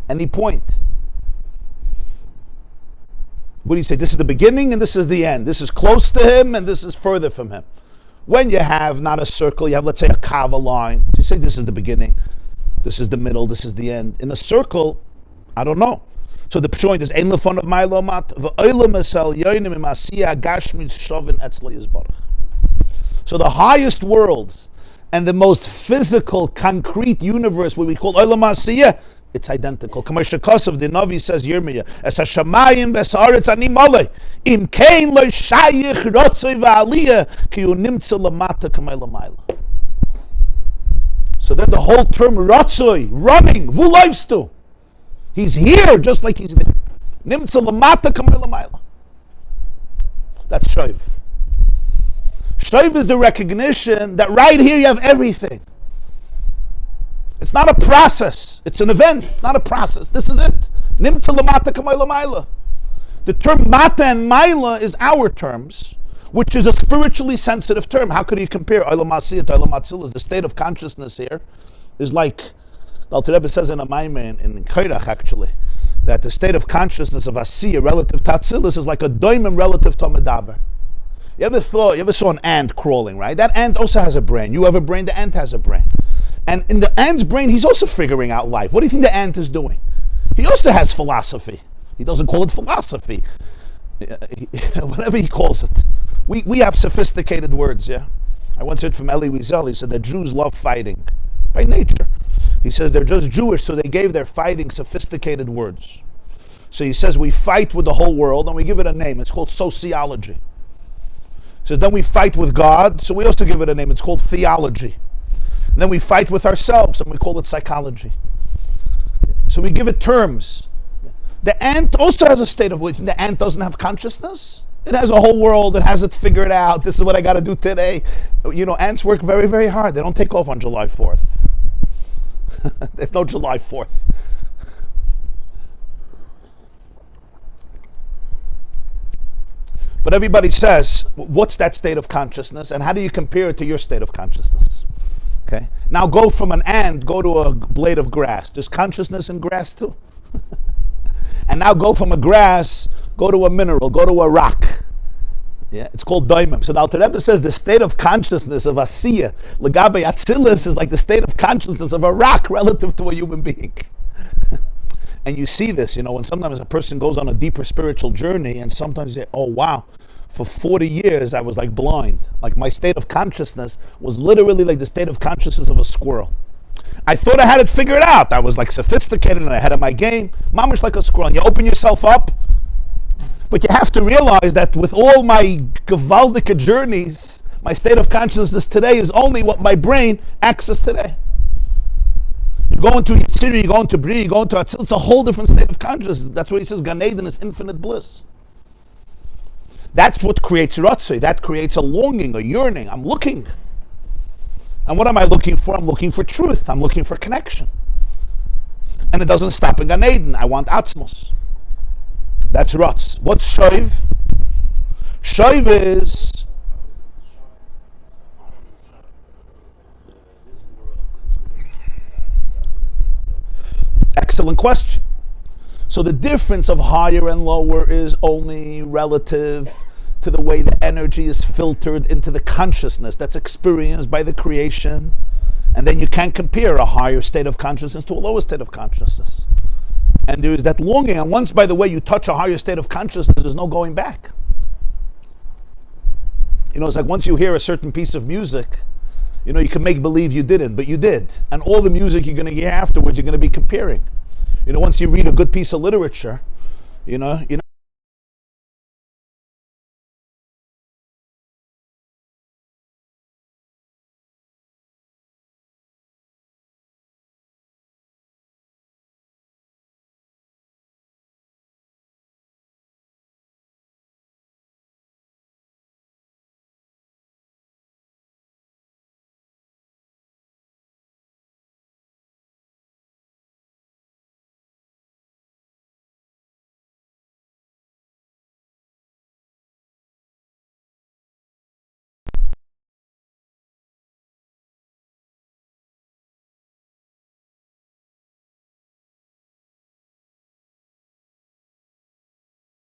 any point. What do you say? This is the beginning and this is the end. This is close to him and this is further from him. When you have not a circle, you have, let's say, a kava line. You say this is the beginning, this is the middle, this is the end. In a circle, I don't know. So the point is, ein lefon of Milo mat v'olam esel yonim imasiya gashmis shovin etzlo yizbarach. So the highest worlds and the most physical, concrete universe, what we call Olam Asiyah, It's identical. Kamashakosov, the Navi says, Yirmiyah, Es Hashamayim v'Sa'aretz ani malei, im kein lo shayich rotzoi v'aliyah, ki hu nimtza lamata kamei lamayla. So then the whole term rotzoi, running, vu loivstu. He's here just like he's there. Nimtza lamata kamei lamayla. That's Shoiv. Shoiv is the recognition that right here you have everything. It's not a process. It's an event, not a process. This is it. Nimtza lamata kamei lamayla. The term mata and maila is our terms, which is a spiritually sensitive term. How could you compare Olam Asiyah to Olam Atzilus? The state of consciousness here is like, the Alter Rebbe says in a Maamar in Korach actually, that the state of consciousness of Asiyah relative to Atzilus is like a doimim relative to Medaber. You ever saw an ant crawling, right? That ant also has a brain. You have a brain, the ant has a brain. And in the ant's brain, he's also figuring out life. What do you think the ant is doing? He also has philosophy. He doesn't call it philosophy. Whatever he calls it. We have sophisticated words, yeah? I once heard from Eli Wiesel, he said that Jews love fighting by nature. He says they're just Jewish, so they gave their fighting sophisticated words. So he says we fight with the whole world and we give it a name. It's called sociology. He says then we fight with God, so we also give it a name. It's called theology. And then we fight with ourselves and we call it psychology. So we give it terms. The ant also has a state of wisdom. The ant doesn't have consciousness. It has a whole world. It has it figured out. This is what I got to do today. You know, ants work very, very hard. They don't take off on July 4th. There's no July 4th. But everybody says, what's that state of consciousness? And how do you compare it to your state of consciousness? Okay. Now go from an ant, go to a blade of grass. There's consciousness in grass too. And now go from a grass, go to a mineral, go to a rock. Yeah, it's called daimim. So the Alter Rebbe says the state of consciousness of Asiyah, Legabe Atzilus, is like the state of consciousness of a rock relative to a human being. And you see this, you know, when sometimes a person goes on a deeper spiritual journey and sometimes you say, oh wow, for 40 years I was like blind. Like my state of consciousness was literally like the state of consciousness of a squirrel. I thought I had it figured out. I was like sophisticated and ahead of my game. Maamar like a squirrel. And you open yourself up, but you have to realize that with all my gewaldige journeys, my state of consciousness today is only what my brain accesses today. You go into Yitziri, you go into Bri, you go into Atzil, it's a whole different state of consciousness. That's why he says Gan Eden is infinite bliss. That's what creates Ratzei. That creates a longing, a yearning. I'm looking. And what am I looking for? I'm looking for truth. I'm looking for connection. And it doesn't stop in Gan Eden. I want Atzmos. That's Ratz. What's Shoiv? Shoiv is... Excellent question. So the difference of higher and lower is only relative to the way the energy is filtered into the consciousness that's experienced by the creation. And then you can't compare a higher state of consciousness to a lower state of consciousness. And there is that longing. And once, by the way, you touch a higher state of consciousness, there's no going back. You know, it's like once you hear a certain piece of music, you know, you can make believe you didn't, but you did. And all the music you're going to hear afterwards, you're going to be comparing. You know, once you read a good piece of literature, you know.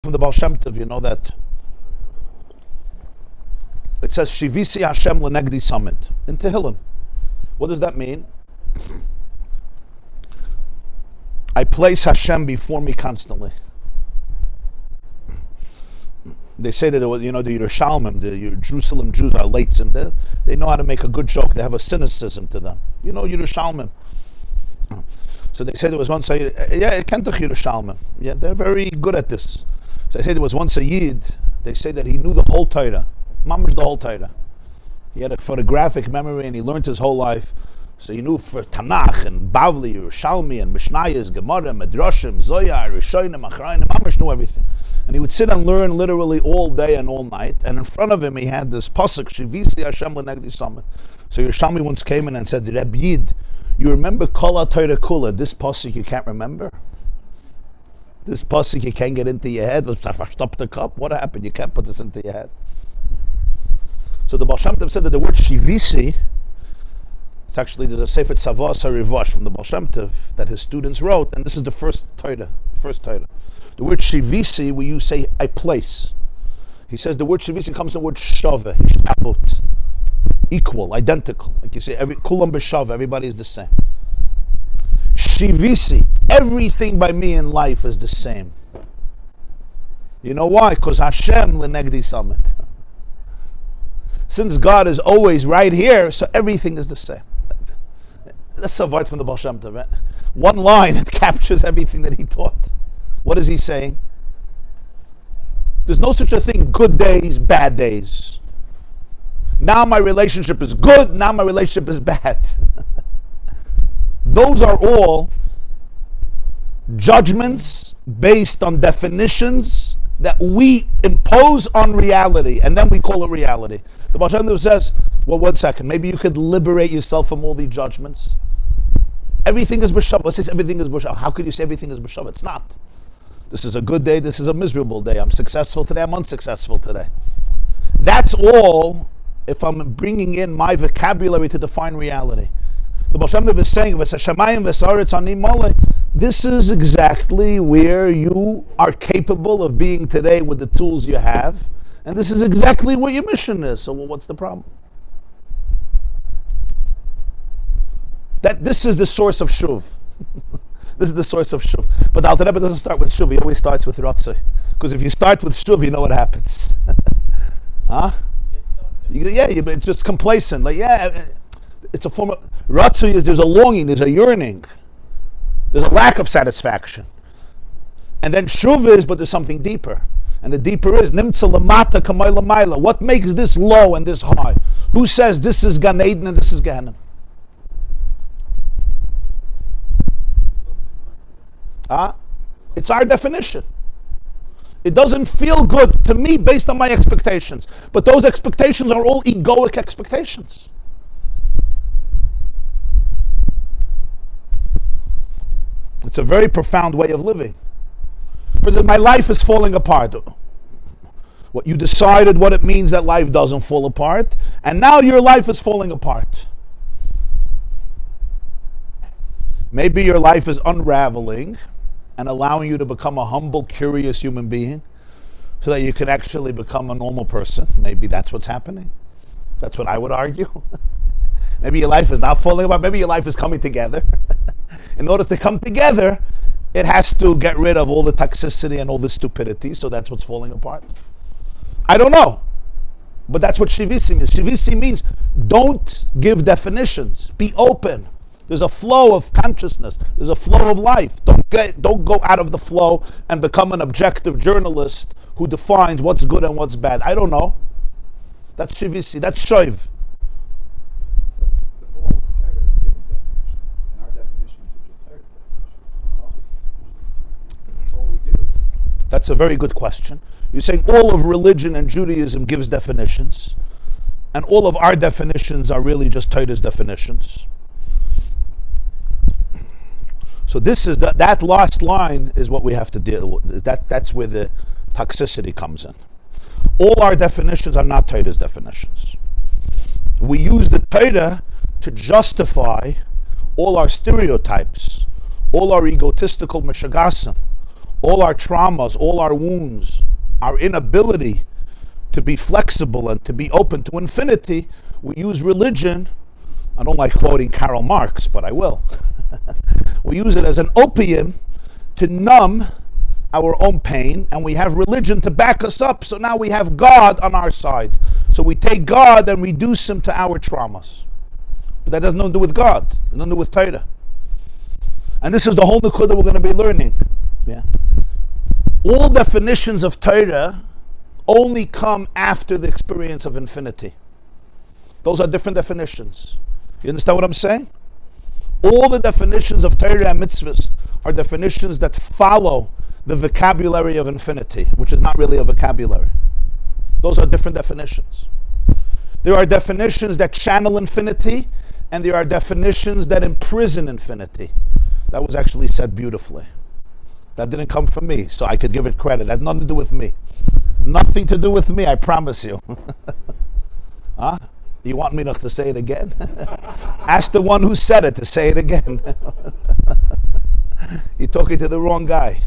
From the Baal Shem Tov, you know that it says Shivisi Hashem Lenegdi Summit in Tehillim. What does that mean? I place Hashem before me constantly. They say that, you know, the Yerushalmim, the Jerusalem Jews are Leitzim. They know how to make a good joke. They have a cynicism to them. You know, Yerushalmim. So they said there was one Sayyid, it can't take Yerushalmim. Yeah, they're very good at this. So they say there was one Sayyid, they say that he knew the whole Torah. Maamar's the whole Torah. He had a photographic memory and he learned his whole life. So he knew for Tanakh and Bavli, Yerushalmi and Mishnayos, Gemara, Medrashim, Zoyar, Rishonim, Achrayim, Maamar's knew everything. And he would sit and learn literally all day and all night. And in front of him he had this pasuk, Shivisi Hashem L'negdi Samet. So Yerushalmi once came in and said, Reb Yid, you remember Kol HaTorah Kula, this pasuk you can't remember? This pasuk you can't get into your head? Stop the cup? What happened? You can't put this into your head. So the Baal Shem Tov said that the word Shivisi, it's actually, there's a Sefer Tzavos HaRivash from the Baal Shem Tov that his students wrote, and this is the first Torah. The word Shivisi, where you say a place. He says the word Shivisi comes from the word Shave, Shavut. Equal, identical. Like you say, Kulam B'Shav, everybody is the same. Shivisi, everything by me in life is the same. You know why? Because Hashem L'negdi Samet. Since God is always right here, so everything is the same. That's a word from the Baal Shem Tov, right? One line, it captures everything that he taught. What is he saying? There's no such a thing, good days, bad days. Now my relationship is good, now my relationship is bad. Those are all judgments based on definitions that we impose on reality, and then we call it reality. The Baal Shem Tov says, well, 1 second, maybe you could liberate yourself from all these judgments. Everything is b'shav. What says everything is b'shav? How could you say everything is b'shav? It's not. This is a good day, this is a miserable day. I'm successful today, I'm unsuccessful today. That's all if I'm bringing in my vocabulary to define reality. The Baal Shem Tov is saying, this is exactly where you are capable of being today with the tools you have, and this is exactly what your mission is. So what's the problem? That this is the source of shuv. This is the source of shuv. But the Alter Rebbe doesn't start with shuv, he always starts with ratzah. Because if you start with shuv, you know what happens. Huh? It's just complacent. Like, it's a form of ratzah. Is there's a longing, there's a yearning, there's a lack of satisfaction, and then shuv is, but there's something deeper, and the deeper is nimtza lamata kamay lamayla. What makes this low and this high? Who says this is Gan Eden and this is Gehenna? It's our definition. It doesn't feel good to me based on my expectations. But those expectations are all egoic expectations. It's a very profound way of living. Because my life is falling apart. What you decided what it means that life doesn't fall apart, and now your life is falling apart. Maybe your life is unraveling and allowing you to become a humble, curious human being so that you can actually become a normal person. Maybe that's what's happening. That's what I would argue. Maybe your life is not falling apart. Maybe your life is coming together. In order to come together, it has to get rid of all the toxicity and all the stupidity, so that's what's falling apart. I don't know. But that's what Shivisi means. Shivisi means don't give definitions. Be open. There's a flow of consciousness. There's a flow of life. Don't go out of the flow and become an objective journalist who defines what's good and what's bad. I don't know. That's Shivisi. That's Shoiv. That's a very good question. You're saying all of religion and Judaism gives definitions, and all of our definitions are really just Torah's definitions. So this is that last line is what we have to deal with. That's where the toxicity comes in. All our definitions are not Torah's definitions. We use the Torah to justify all our stereotypes, all our egotistical meshagasim, all our traumas, all our wounds, our inability to be flexible and to be open to infinity. We use religion. I don't like quoting Karl Marx, but I will. We use it as an opium to numb our own pain, and we have religion to back us up, so now we have God on our side. So we take God and reduce him to our traumas. But that has nothing to do with God. It has nothing to do with Torah. And this is the whole Nekuda we're going to be learning. Yeah. All definitions of Torah only come after the experience of infinity. Those are different definitions. You understand what I'm saying? All the definitions of Torah and mitzvahs are definitions that follow the vocabulary of infinity, which is not really a vocabulary. Those are different definitions. There are definitions that channel infinity, and there are definitions that imprison infinity. That was actually said beautifully. That didn't come from me, so I could give it credit. It had nothing to do with me. Nothing to do with me, I promise you. Huh? You want me to say it again? Ask the one who said it to say it again. You're talking to the wrong guy.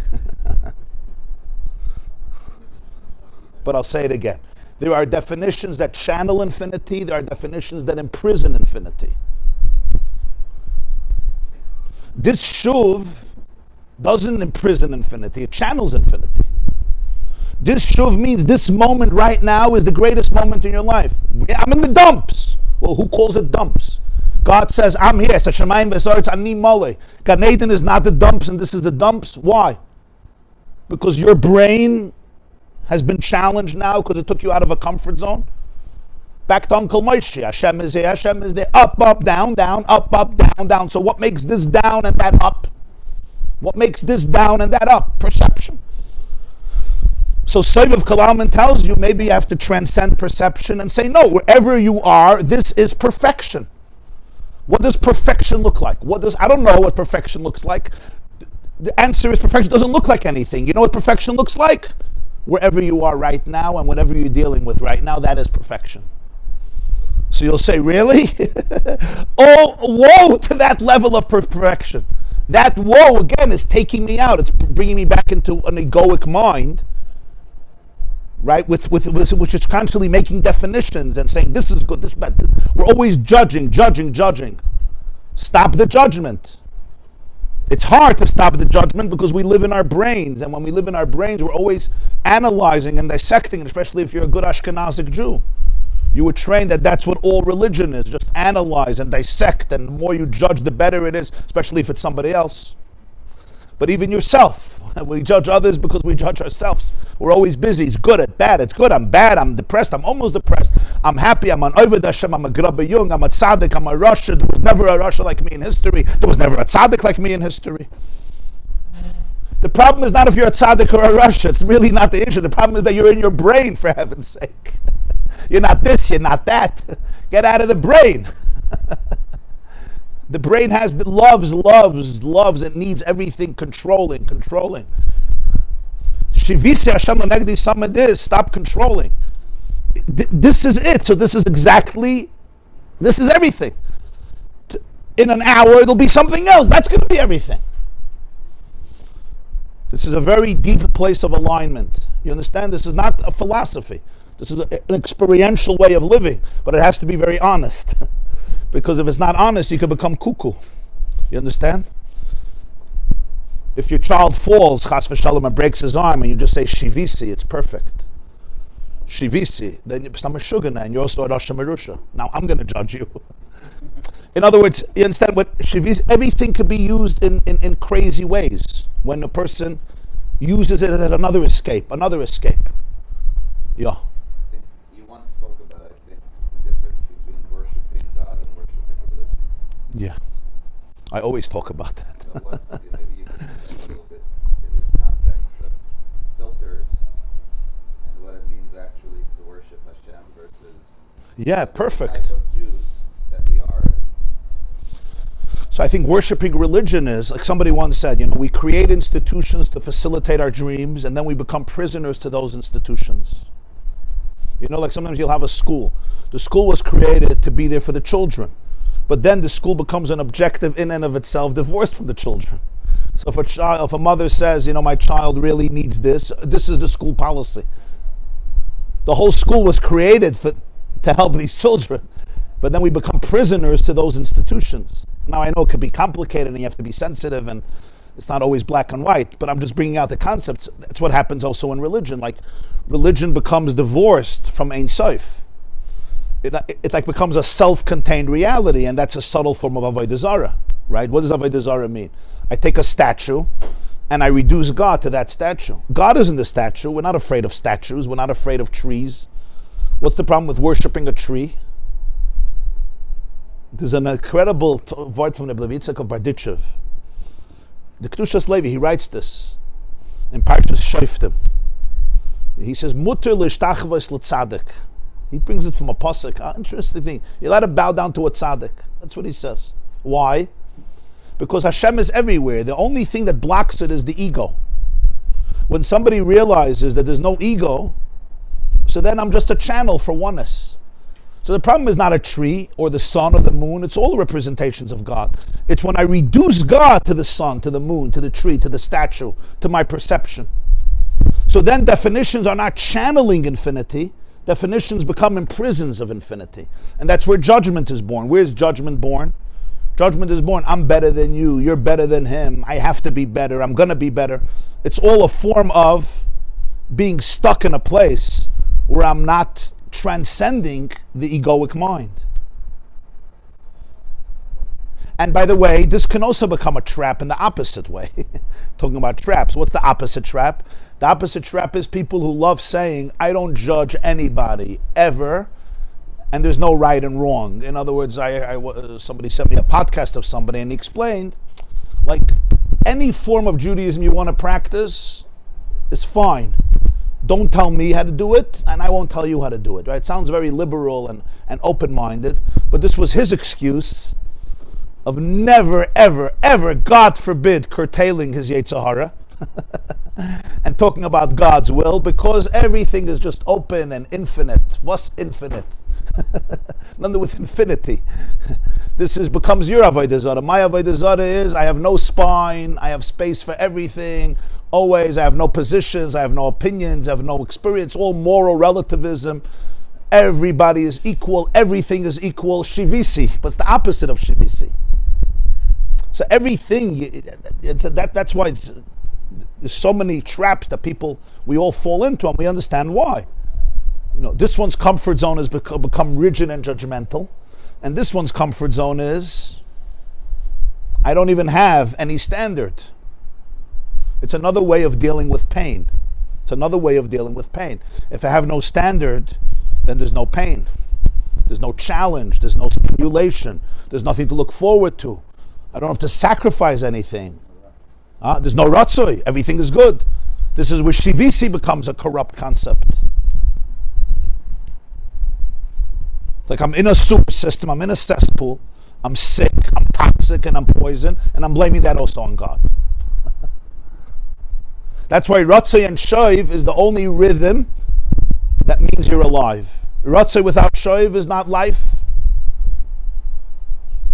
But I'll say it again. There are definitions that channel infinity. There are definitions that imprison infinity. This shuv doesn't imprison infinity. It channels infinity. This shuv means this moment right now is the greatest moment in your life. I'm in the dumps. Well, who calls it dumps? God says, I'm here. Gan Eden is not the dumps and this is the dumps. Why? Because your brain has been challenged now because it took you out of a comfort zone. Back to Uncle Moshe. Hashem is here, Hashem is there. Up, up, down, down, up, up, down, down. So what makes this down and that up? What makes this down and that up? Perception. So Soviv Kalaman tells you maybe you have to transcend perception and say, no, wherever you are, this is perfection. What does perfection look like? I don't know what perfection looks like. The answer is perfection doesn't look like anything. You know what perfection looks like? Wherever you are right now and whatever you're dealing with right now, that is perfection. So you'll say, really? Oh, woe to that level of perfection. That woe, again, is taking me out. It's bringing me back into an egoic mind, right? Which is constantly making definitions and saying, this is good, this is bad. We're always judging. Stop the judgment. It's hard to stop the judgment because we live in our brains. And when we live in our brains, we're always analyzing and dissecting, especially if you're a good Ashkenazic Jew. You were trained that that's what all religion is, just analyze and dissect, and the more you judge, the better it is, especially if it's somebody else. But even yourself, we judge others because we judge ourselves. We're always busy. It's good, it's bad, it's good, I'm bad, I'm depressed, I'm almost depressed, I'm happy, I'm an Oved Hashem, I'm a Grabba Jung, I'm a Tzaddik, I'm a Rasha. There was never a Rasha like me in history. There was never a Tzaddik like me in history. The problem is not if you're a Tzaddik or a Rasha. It's really not the issue. The problem is that you're in your brain, for heaven's sake. You're not this, you're not that. Get out of the brain. The brain loves, it needs everything controlling. Shivisi Hashem Lenegdi Samadis, stop controlling. This is it. So this is everything. In an hour, it'll be something else. That's going to be everything. This is a very deep place of alignment. You understand? This is not a philosophy. This is an experiential way of living, but it has to be very honest. Because if it's not honest, you can become cuckoo. You understand? If your child falls, chas v'shalom, and breaks his arm, and you just say shivisi, it's perfect. Shivisi, then you're a shugana, and you're also a Rasha Merusha. Now I'm going to judge you. In other words, you understand what shivisi? Everything could be used in crazy ways when a person uses it as another escape. Yeah. You once spoke about, I think, the difference between worshiping God and worshiping religion. Yeah. I always talk about that. So maybe you can explain a little bit in this context of filters and what it means actually to worship Hashem versus perfect. the type of Jews that we are. So I think worshiping religion is, like somebody once said, we create institutions to facilitate our dreams, and then we become prisoners to those institutions. Like sometimes you'll have a school. The school was created to be there for the children. But then the school becomes an objective in and of itself, divorced from the children. So if a mother says, my child really needs this is the school policy. The whole school was created to help these children. But then we become prisoners to those institutions. Now I know it could be complicated and you have to be sensitive and it's not always black and white, but I'm just bringing out the concepts. That's what happens also in religion. Like religion becomes divorced from Ein Sof. It like becomes a self-contained reality, and that's a subtle form of Avodah Zarah, right? What does Avodah Zarah mean? I take a statue and I reduce God to that statue. God isn't the statue. We're not afraid of statues. We're not afraid of trees. What's the problem with worshiping a tree? There's an incredible word from the Pliability of Barditchev. The Kedushas Levi, he writes this in Parshas Shoftim. He says, Mutter l'shtachvos l'tzadik. He brings it from a pasuk. Interesting thing. You're allowed to bow down to a tzaddik. That's what he says. Why? Because Hashem is everywhere. The only thing that blocks it is the ego. When somebody realizes that there's no ego, so then I'm just a channel for oneness. So the problem is not a tree or the sun or the moon. It's all representations of God. It's when I reduce God to the sun, to the moon, to the tree, to the statue, to my perception. So then definitions are not channeling infinity. Definitions become imprisons of infinity. And that's where judgment is born. Where's judgment born? Judgment is born. I'm better than you. You're better than him. I have to be better. I'm going to be better. It's all a form of being stuck in a place where I'm not transcending the egoic mind. And by the way, this can also become a trap in the opposite way. Talking about traps. What's the opposite trap? The opposite trap is people who love saying, I don't judge anybody, ever, and there's no right and wrong. In other words, somebody sent me a podcast of somebody, and he explained, like, any form of Judaism you want to practice is fine. Don't tell me how to do it, and I won't tell you how to do it. Right? It sounds very liberal and open-minded, but this was his excuse of never, ever, ever, God forbid, curtailing his Yetzer Hara and talking about God's will, because everything is just open and infinite. What's infinite? Nothing with infinity. This becomes your Avodah Zarah. My Avodah Zarah is, I have no spine, I have space for everything, always, I have no positions, I have no opinions, I have no experience, all moral relativism. Everybody is equal, everything is equal, shivisi, but it's the opposite of shivisi. So everything, that's why there's so many traps that we all fall into, and we understand why. This one's comfort zone has become rigid and judgmental, and this one's comfort zone is, I don't even have any standard. It's another way of dealing with pain. It's another way of dealing with pain. If I have no standard, then there's no pain. There's no challenge. There's no stimulation. There's nothing to look forward to. I don't have to sacrifice anything. There's no ratzoi. Everything is good. This is where shivisi becomes a corrupt concept. It's like I'm in a sewer system, I'm in a cesspool, I'm sick, I'm toxic, and I'm poison, and I'm blaming that also on God. That's why ratzoi and shoiv is the only rhythm that means you're alive. Ratzoi without shoiv is not life,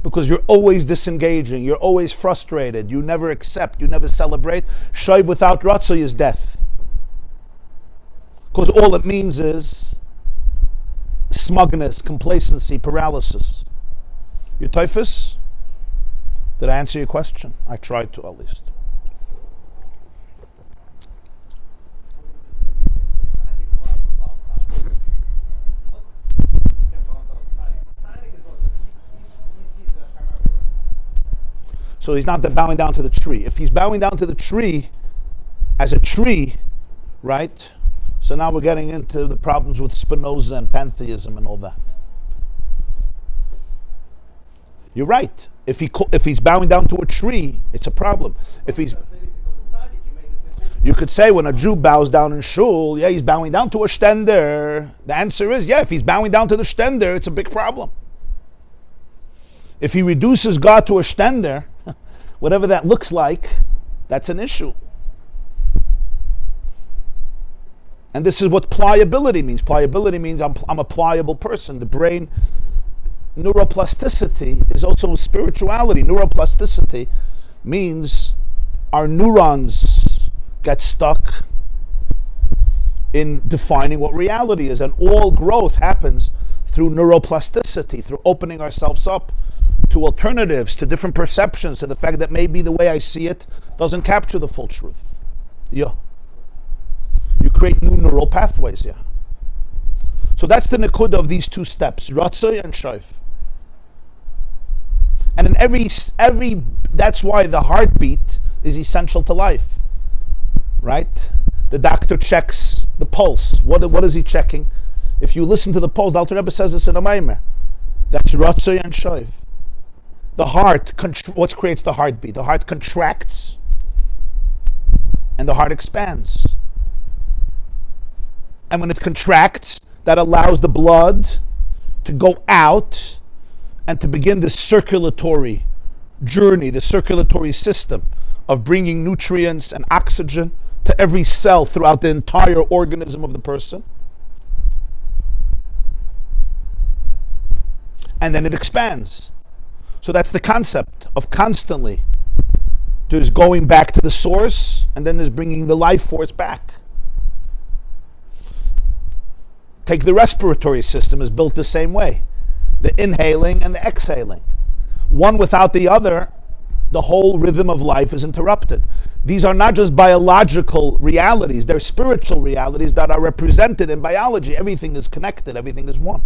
because you're always disengaging, you're always frustrated, you never accept, you never celebrate. Shoiv without ratzoi is death. Because all it means is smugness, complacency, paralysis. Your typhus? Did I answer your question? I tried to, at least. So he's not bowing down to the tree. If he's bowing down to the tree as a tree, right? So now we're getting into the problems with Spinoza and pantheism and all that. You're right. If he's bowing down to a tree, it's a problem. You could say when a Jew bows down in shul, yeah, he's bowing down to a stender. The answer is, yeah, if he's bowing down to the stender, it's a big problem. If he reduces God to a stender, whatever that looks like, that's an issue. And this is what pliability means. Pliability means I'm a pliable person. The brain, neuroplasticity is also spirituality. Neuroplasticity means our neurons get stuck in defining what reality is. And all growth happens through neuroplasticity, through opening ourselves up to alternatives, to different perceptions, to the fact that maybe the way I see it doesn't capture the full truth. Yeah. You create new neural pathways, yeah. So that's the nekuda of these two steps, ratzoi and shoiv. And in every, that's why the heartbeat is essential to life, right? The doctor checks the pulse. What is he checking? If you listen to the pulse, the Alter Rebbe says this in a Maamar. That's Ratzoi and Shoiv. The heart, what creates the heartbeat? The heart contracts and the heart expands. And when it contracts, that allows the blood to go out and to begin the circulatory journey, the circulatory system of bringing nutrients and oxygen to every cell throughout the entire organism of the person. And then it expands. So that's the concept of constantly. There's going back to the source, and then there's bringing the life force back. Take the respiratory system is built the same way. The inhaling and the exhaling. One without the other, the whole rhythm of life is interrupted. These are not just biological realities, they're spiritual realities that are represented in biology. Everything is connected, everything is one.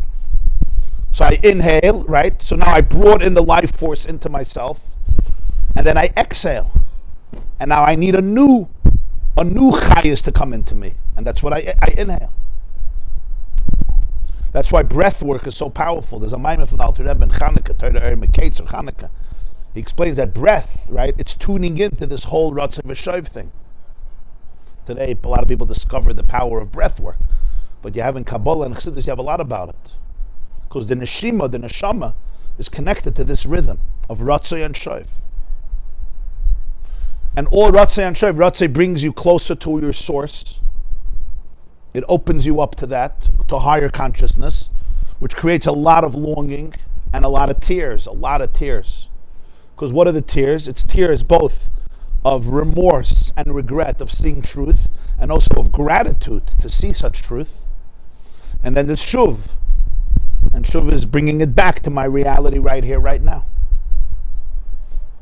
So I inhale, right? So now I brought in the life force into myself, and then I exhale. And now I need a new chayas to come into me. And that's what I inhale. That's why breath work is so powerful. There's a Maamar from the Alter Rebbe in Chanukah, Torah Meketz or Chanukah. He explains that breath, right, it's tuning into this whole Ratzon V'Shoiv thing. Today, a lot of people discover the power of breath work. But you have in Kabbalah and Chassidus, you have a lot about it. Because the neshama, is connected to this rhythm of Ratzon and Shoiv. And all Ratzon and Shoiv, Ratzon brings you closer to your source. It opens you up to that, to higher consciousness, which creates a lot of longing and a lot of tears. Because what are the tears? It's tears both of remorse and regret of seeing truth, and also of gratitude to see such truth. And then there's shuv. And shuv is bringing it back to my reality right here, right now.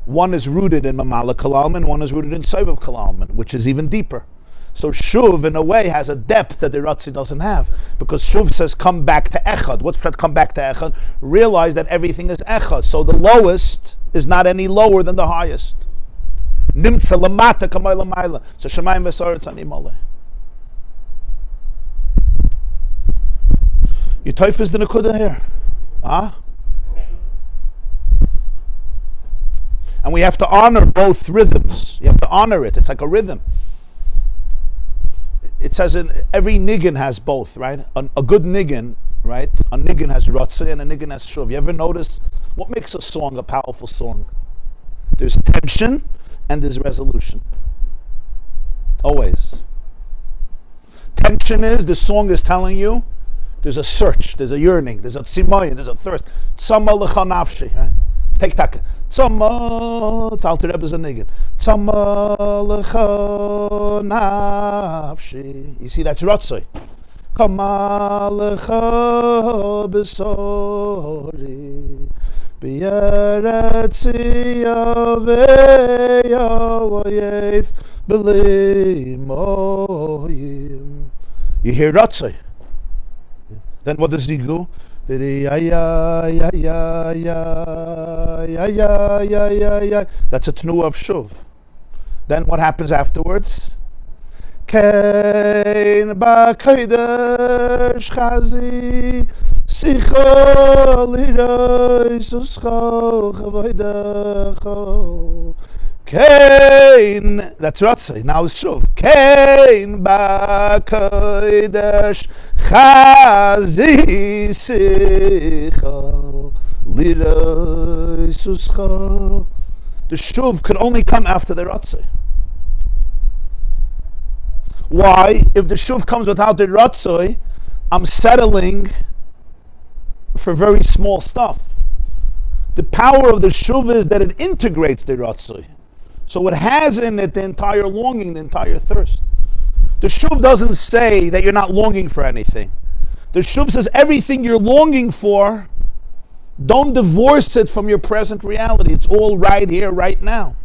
One is rooted in Mamala Kalalman, one is rooted in Soivav Kalalman, which is even deeper. So shuv, in a way, has a depth that the Ratzi doesn't have. Because shuv says, come back to echad. What's that come back to echad? Realize that everything is echad. So the lowest is not any lower than the highest. Nimtza lamata kamay lamayla. So shemayim v'saretz ani maleh. You toif is the nekuda here. Huh? And we have to honor both rhythms. You have to honor it. It's like a rhythm. It says in every niggin has both, right? A good niggin, right? A niggin has rotzeh and a niggin has shuv. You ever notice what makes a song a powerful song? There's tension and there's resolution. Always. Tension is the song is telling you there's a search, there's a yearning, there's a tzimoyin, there's a thirst. Tzama lecha nafshi, right? Take taka. Tzama, Alter Rebbe is a niggin. Tzama lecha nafshi. You see, that's rotzoi. Kama lecha besori b'yeretzi yaveya v'yef b'li moyim. You hear rotzoi. Then what does he do? That's a tnu of shuv. Then what happens afterwards? Kein ba'kodesh chazi sicho lirois uscho chavoidecho. Kein, that's Ratzai, now it's Shuv. Kein ba'kodesh chazi sicho lirois uscho. The Shuv could only come after the Ratzai. Why? If the Shuv comes without the Ratzai, I'm settling for very small stuff. The power of the Shuv is that it integrates the Ratzai. So it has in it the entire longing, the entire thirst. The Shuv doesn't say that you're not longing for anything. The Shuv says everything you're longing for, don't divorce it from your present reality. It's all right here, right now.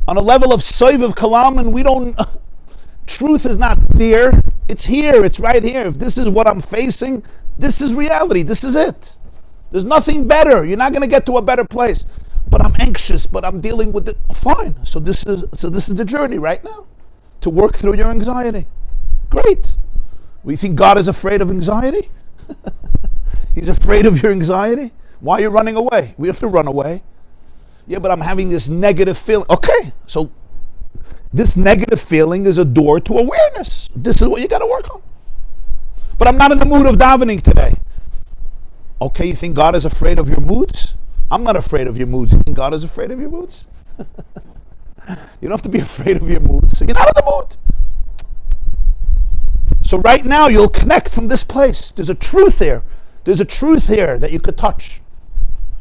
On a level of Soivav Kalaman, we don't... Truth is not there. It's here. It's right here. If this is what I'm facing, this is reality. This is it. There's nothing better. You're not going to get to a better place. But I'm anxious, but I'm dealing with it. Fine. So this is the journey right now, to work through your anxiety. Great. We think God is afraid of anxiety? He's afraid of your anxiety? Why are you running away? We have to run away. Yeah, but I'm having this negative feeling. Okay, so this negative feeling is a door to awareness. This is what you got to work on. But I'm not in the mood of davening today. Okay, you think God is afraid of your moods? I'm not afraid of your moods. You think God is afraid of your moods? You don't have to be afraid of your moods. So you're not in the mood. So right now you'll connect from this place. There's a truth here. There's a truth here that you could touch.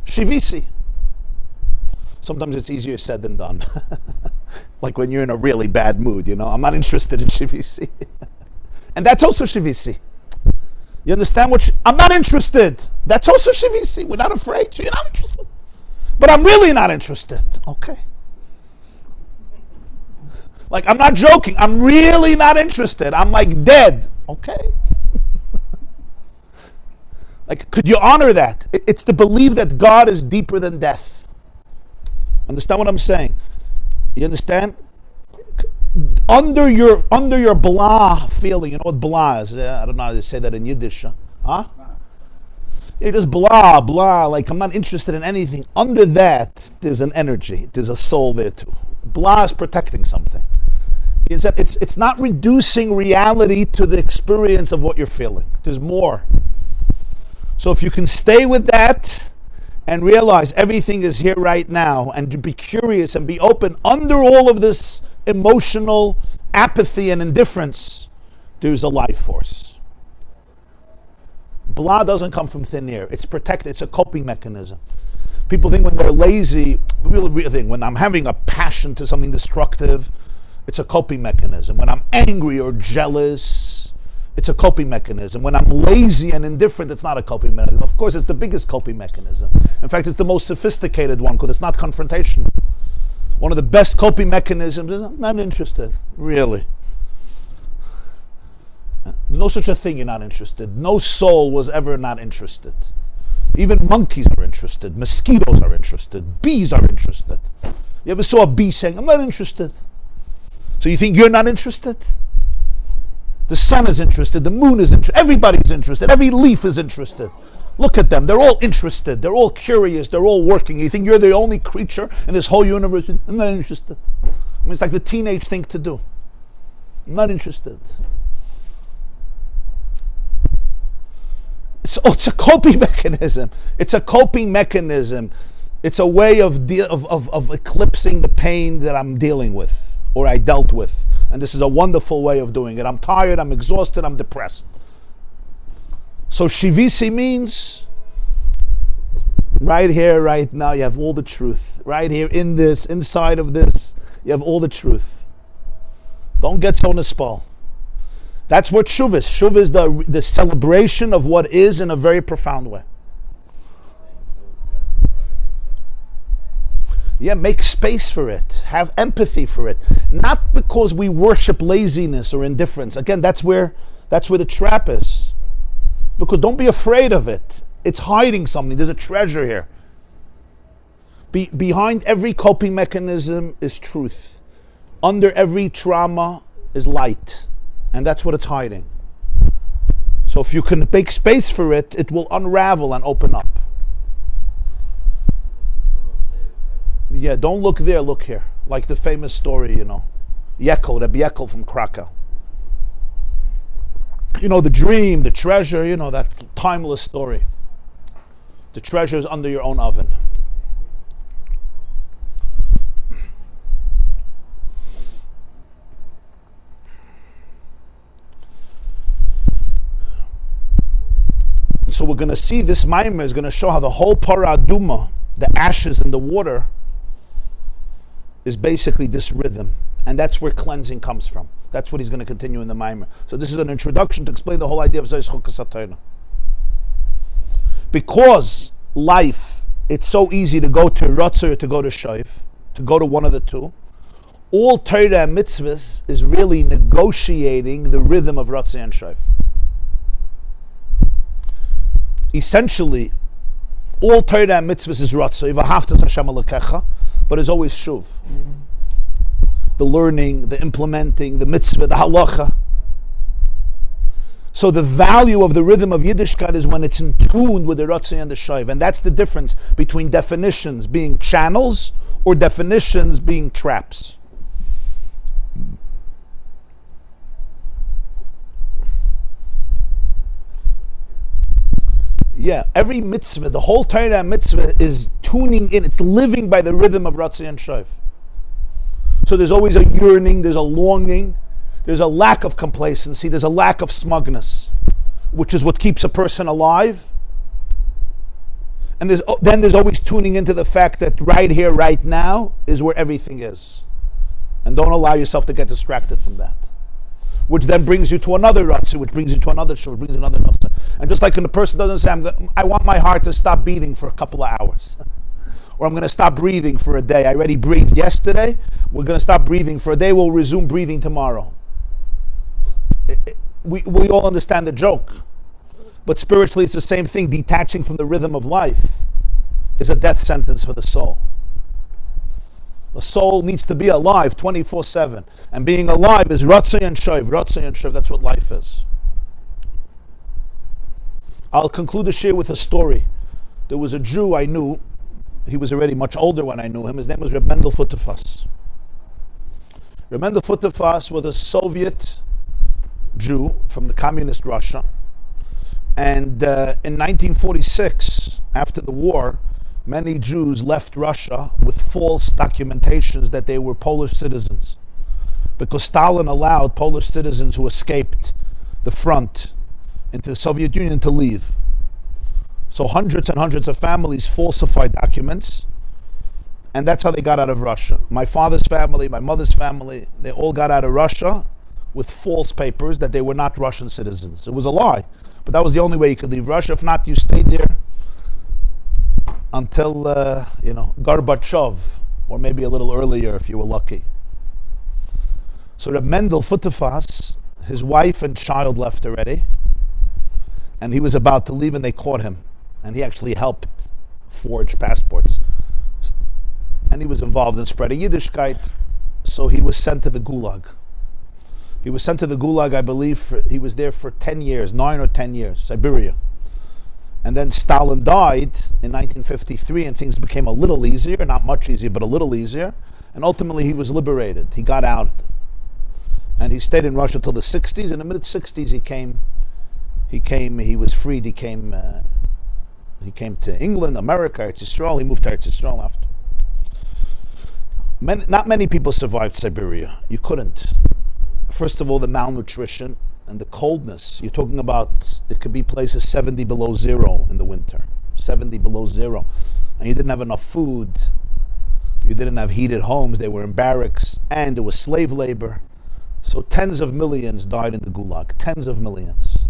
Shivisi. Sometimes it's easier said than done. Like when you're in a really bad mood, you know. I'm not interested in Shivisi. And that's also Shivisi. You understand what? I'm not interested. That's also Shivisi. We're not afraid. So you're not interested. But I'm really not interested. Okay. Like, I'm not joking. I'm really not interested. I'm like dead. Okay. Like, could you honor that? It's to believe that God is deeper than death. Understand what I'm saying? You understand? Under your blah feeling, you know what blah is? I don't know how to say that in Yiddish. Huh? You're just blah, blah, like I'm not interested in anything. Under that, there's an energy. There's a soul there too. Blah is protecting something. It's not reducing reality to the experience of what you're feeling. There's more. So if you can stay with that and realize everything is here right now, and to be curious and be open under all of this emotional apathy and indifference, there's a life force. Blah doesn't come from thin air. It's protected. It's a coping mechanism. People think when they're lazy, really think when I'm having a passion to something destructive, it's a coping mechanism. When I'm angry or jealous, it's a coping mechanism. When I'm lazy and indifferent, it's not a coping mechanism. Of course, it's the biggest coping mechanism. In fact, it's the most sophisticated one because it's not confrontational. One of the best coping mechanisms is, I'm not interested, really. There's no such a thing, you're not interested. No soul was ever not interested. Even monkeys are interested. Mosquitoes are interested. Bees are interested. You ever saw a bee saying, I'm not interested? So you think you're not interested? The sun is interested. The moon is interested. Everybody's interested. Every leaf is interested. Look at them. They're all interested. They're all curious. They're all working. You think you're the only creature in this whole universe? I'm not interested. I mean, it's like the teenage thing to do. I'm not interested. It's a coping mechanism. It's a coping mechanism. It's a way of eclipsing the pain that I'm dealing with or I dealt with. And this is a wonderful way of doing it. I'm tired, I'm exhausted, I'm depressed. So Shivisi means right here, right now, you have all the truth. Right here in this, inside of this, you have all the truth. Don't get so nispal. That's what Shuv is. Shuv is the celebration of what is in a very profound way. Yeah, make space for it. Have empathy for it. Not because we worship laziness or indifference. Again, that's where the trap is. Because don't be afraid of it. It's hiding something. There's a treasure here. Behind every coping mechanism is truth. Under every trauma is light. And that's what it's hiding. So if you can make space for it, it will unravel and open up. Yeah, don't look there, look here. Like the famous story, you know. Rabbi Yekel from Krakow. You know, the dream, the treasure, you know, that timeless story. The treasure is under your own oven. So we're going to see this Maamar is going to show how the whole Parah Aduma, the ashes in the water, is basically this rhythm. And that's where cleansing comes from. That's what he's going to continue in the Maamar. So this is an introduction to explain the whole idea of Zois Chukas HaTorah. Because life, it's so easy to go to Ratzah or to go to Shoiv, to go to one of the two. All Torah and mitzvahs is really negotiating the rhythm of Ratzah and Shoiv. Essentially, All Torah and mitzvahs is ratzah. V'ahavta Hashem Elokecha, but it's always shuv. The learning, the implementing, the mitzvah, the halacha. So the value of the rhythm of Yiddishkeit is when it's in tune with the ratzah and the shayv, and that's the difference between definitions being channels or definitions being traps. Yeah, every mitzvah, the whole Torah mitzvah is tuning in, it's living by the rhythm of ratzah and shayv. So there's always a yearning, there's a longing, there's a lack of complacency, there's a lack of smugness, which is what keeps a person alive. And then there's always tuning into the fact that right here, right now, is where everything is. And don't allow yourself to get distracted from that. Which then brings you to another ratzah, which brings you to another shul, which brings you to another ratzah. And just like when the person doesn't say, I want my heart to stop beating for a couple of hours. Or I'm going to stop breathing for a day. I already breathed yesterday. We're going to stop breathing for a day. We'll resume breathing tomorrow. We all understand the joke. But spiritually, it's the same thing. Detaching from the rhythm of life is a death sentence for the soul. The soul needs to be alive 24/7. And being alive is ratzah and shayv. Ratzah and shayv, that's what life is. I'll conclude the shir with a story. There was a Jew I knew. He was already much older when I knew him. His name was Reb Mendel Futterfass. Reb Mendel Futterfass was a Soviet Jew from the communist Russia. And in 1946, after the war, many Jews left Russia with false documentations that they were Polish citizens, because Stalin allowed Polish citizens who escaped the front into the Soviet Union to leave. So hundreds and hundreds of families falsified documents, and that's how they got out of Russia. My father's family, my mother's family, they all got out of Russia with false papers that they were not Russian citizens. It was a lie, but that was the only way you could leave Russia. If not, you stayed there until, Gorbachev, or maybe a little earlier if you were lucky. So Reb Mendel Futterfass, his wife and child left already, and he was about to leave and they caught him. And he actually helped forge passports. And he was involved in spreading Yiddishkeit, so he was sent to the Gulag. He was sent to the Gulag, I believe, he was there for 10 years, 9 or 10 years, Siberia. And then Stalin died in 1953 and things became a little easier, not much easier, but a little easier. And ultimately he was liberated. He got out. And he stayed in Russia till the 60s. In the mid-60s he was freed, he came to England, America, Eretz Yisrael. He moved to Eretz Yisrael after. Not many people survived Siberia. You couldn't. First of all, the malnutrition and the coldness. You're talking about, it could be places 70 below zero in the winter. 70 below zero. And you didn't have enough food. You didn't have heated homes. They were in barracks. And there was slave labor. So tens of millions died in the Gulag. Tens of millions.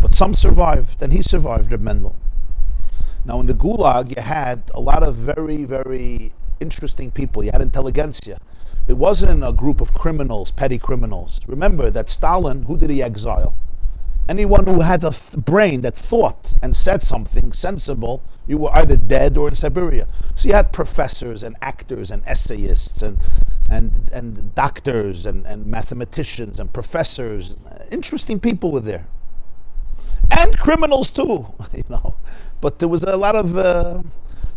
But some survived, and he survived, Reb Mendel. Now in the Gulag, you had a lot of very, very interesting people. You had intelligentsia. It wasn't a group of criminals, petty criminals. Remember that Stalin, who did he exile? Anyone who had a brain that thought and said something sensible, you were either dead or in Siberia. So you had professors and actors and essayists and doctors and mathematicians and professors. Interesting people were there. And criminals too, But there was a lot of...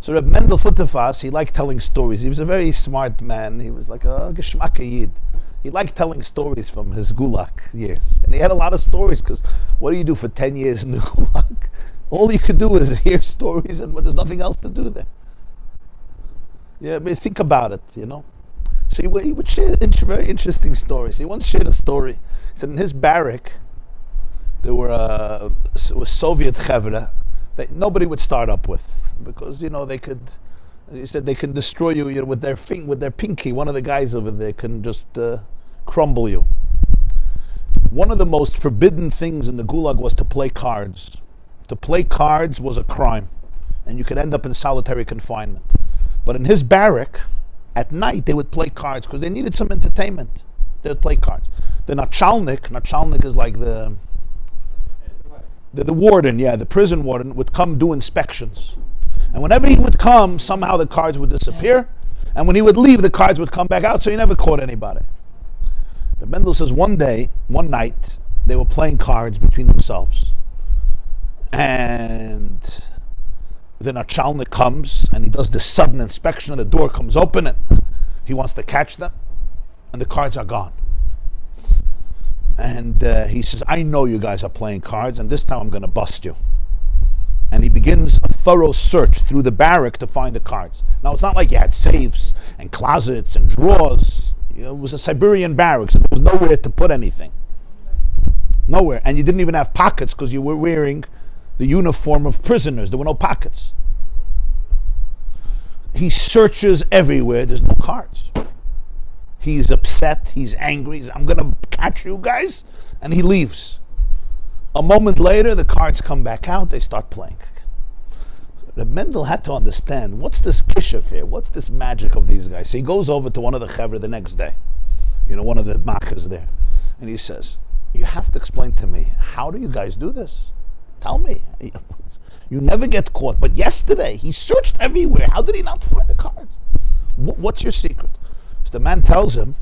So Reb Mendel Futterfass, he liked telling stories. He was a very smart man. He was like a geschmacke Yid. He liked telling stories from his Gulag years. And he had a lot of stories, because what do you do for 10 years in the Gulag? All you could do is hear stories, and there's nothing else to do there. Yeah, but think about it, So he would share very interesting stories. He once shared a story. He said in his barrack, there was Soviet chevra that nobody would start up with, because they could. He said they can destroy you, with their pinky. One of the guys over there can just crumble you. One of the most forbidden things in the Gulag was to play cards. To play cards was a crime, and you could end up in solitary confinement. But in his barrack, at night they would play cards because they needed some entertainment. They would play cards. The nachalnik is like the The warden, the prison warden, would come do inspections. And whenever he would come, somehow the cards would disappear. And when he would leave, the cards would come back out, so he never caught anybody. The Mendel says one night, they were playing cards between themselves. And the Nachalnik comes, and he does this sudden inspection, and the door comes open, and he wants to catch them, and the cards are gone. And he says, I know you guys are playing cards, and this time I'm going to bust you. And he begins a thorough search through the barrack to find the cards. Now, it's not like you had safes and closets and drawers. It was a Siberian barracks, and there was nowhere to put anything. Nowhere. And you didn't even have pockets because you were wearing the uniform of prisoners. There were no pockets. He searches everywhere. There's no cards. He's upset. He's angry. He's, I'm going to catch you guys. And he leaves. A moment later, the cards come back out. They start playing. The Mendel had to understand, what's this kishuf here? What's this magic of these guys? So he goes over to one of the chevra the next day. One of the machas there. And he says, you have to explain to me, how do you guys do this? Tell me. You never get caught. But yesterday, he searched everywhere. How did he not find the cards? What's your secret? So the man tells him,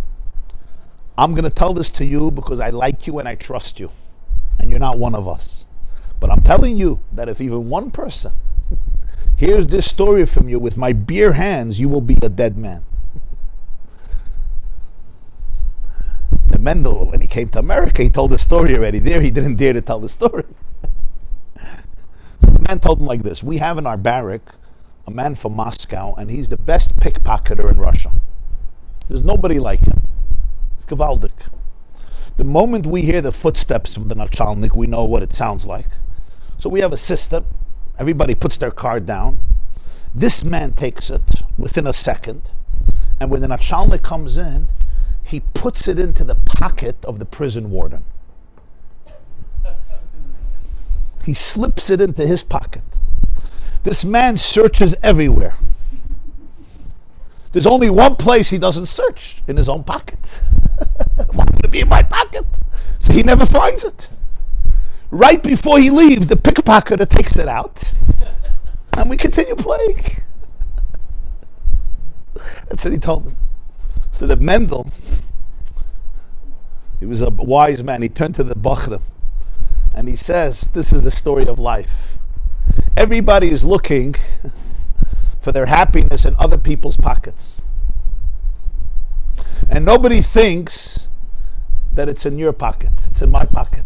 I'm going to tell this to you because I like you and I trust you. And you're not one of us. But I'm telling you that if even one person hears this story from you with my bare hands, you will be a dead man. The Mendel, when he came to America, he told the story already. There, he didn't dare to tell the story. So the man told him like this: we have in our barrack a man from Moscow, and he's the best pickpocketer in Russia. There's nobody like him. It's gewaldig. The moment we hear the footsteps from the Nachalnik, we know what it sounds like. So we have a system. Everybody puts their card down. This man takes it within a second. And when the Nachalnik comes in, he puts it into the pocket of the prison warden. He slips it into his pocket. This man searches everywhere. There's only one place he doesn't search, in his own pocket. Why would it be in my pocket? So he never finds it. Right before he leaves, the pickpocketer takes it out, and we continue playing. That's what he told him. So the Mendel, he was a wise man. He turned to the Bachram, and he says, this is the story of life. Everybody is looking for their happiness in other people's pockets. And nobody thinks that it's in your pocket. It's in my pocket.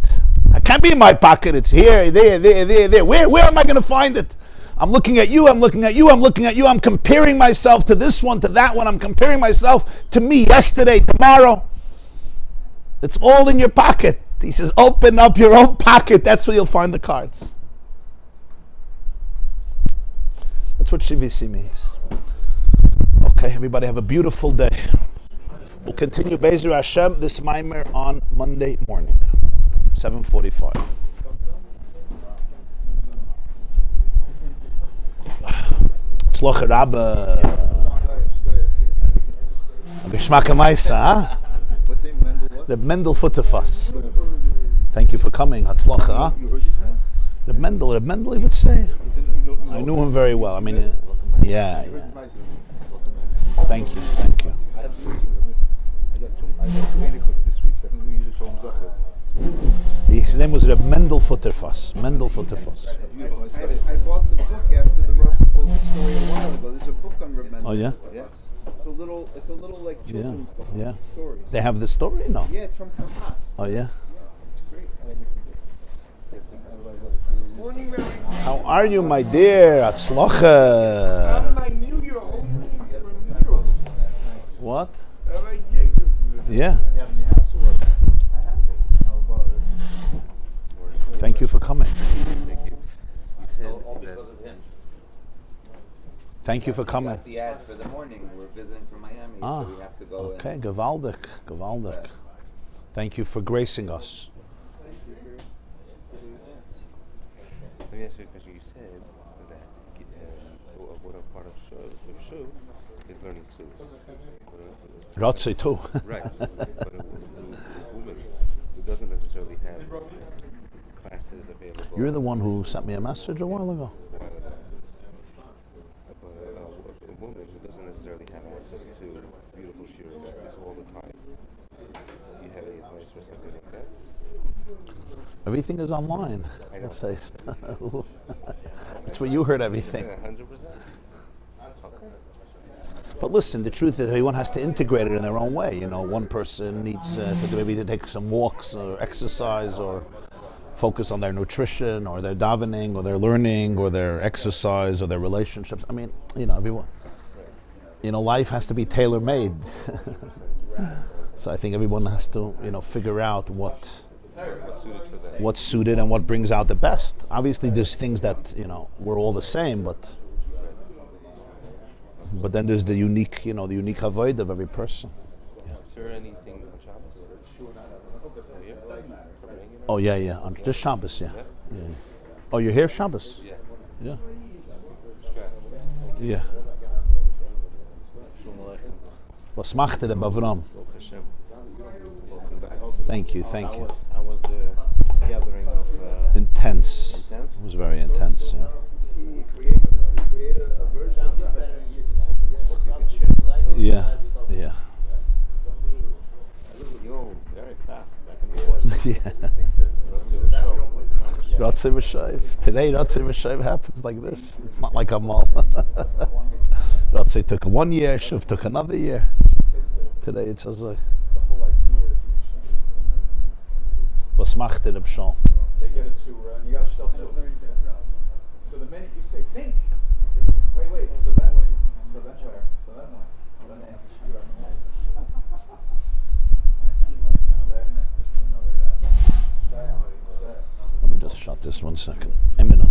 It can't be in my pocket. It's here, there. Where am I going to find it? I'm looking at you, I'm looking at you, I'm looking at you. I'm comparing myself to this one, to that one. I'm comparing myself to me yesterday, tomorrow. It's all in your pocket. He says, open up your own pocket. That's where you'll find the cards. That's what Shivisi means. Okay, everybody have a beautiful day. We'll continue Be'ezer Hashem this Maamar on Monday morning, 7:45. Tzloch Rabbi. Geschmack Meisa, huh? The Mendel Futterfass. Thank you for coming. Hatzlacha, huh? The Mendel, he would say. I knew him very well. I mean, yeah. Thank you. I got two this week, so I think we use it to His name was Reb Mendel Futterfass. I bought the book after the Rabbi told the story a while ago. There's a book on Reb Mendel. Oh yeah? Yes. It's a little like children's book. Yeah. Stories. They have the story? No. Yeah, it's from Chukas. Oh yeah? Yeah, it's great. Morning, Rabbi. How are you, my dear? Hatzlacha. I knew your whole name from you. What? Rabbi Jacobson. Yeah. You have any house or what? I have it. How about it? Thank you for coming. Thank you. You said all because of him. Thank you for coming. Got the ad for the morning. We're visiting from Miami, so we have to go. Okay, gewaldig. Thank you for gracing us. Let me ask you a question. You said that what a part of show is learning tools. Rotze too. Right. But a woman who doesn't necessarily have classes available. You're the one who sent me a message a while ago. A woman who doesn't necessarily have access to beautiful shiurim all the time. Do you have any advice for something like that? Everything is online. I'll say. That's where you heard everything. 100%. But listen, the truth is everyone has to integrate it in their own way. You know, one person needs maybe to take some walks or exercise or focus on their nutrition or their davening or their learning or their exercise or their relationships. I mean, you know, everyone. You know, life has to be tailor-made. So I think everyone has to, you know, figure out what's suited and what brings out the best. Obviously, there's things that, you know, we're all the same, but then there's the unique, you know, the unique avoid of every person. Yeah. Is there anything on Shabbos? Oh yeah. Just Shabbos, yeah. Oh, you're here Shabbos? Yeah. Yeah. Was machte der Bavram? Thank you. How was the gathering of... Intense. It was very intense, yeah. He created a version of that. Yeah. You're very fast back and forth. Yeah. Ratzei V'Shayv. Today, Ratzei V'Shayv happens like this. It's not like Amal. Ratzei took 1 year, Shuv took another year. Today it's as a... Was machte der Pshal? They get it to, you gotta stop. So the minute you say think, wait, so that way, so that way, so that way, so that way. Let me just shut this 1 second. A minute.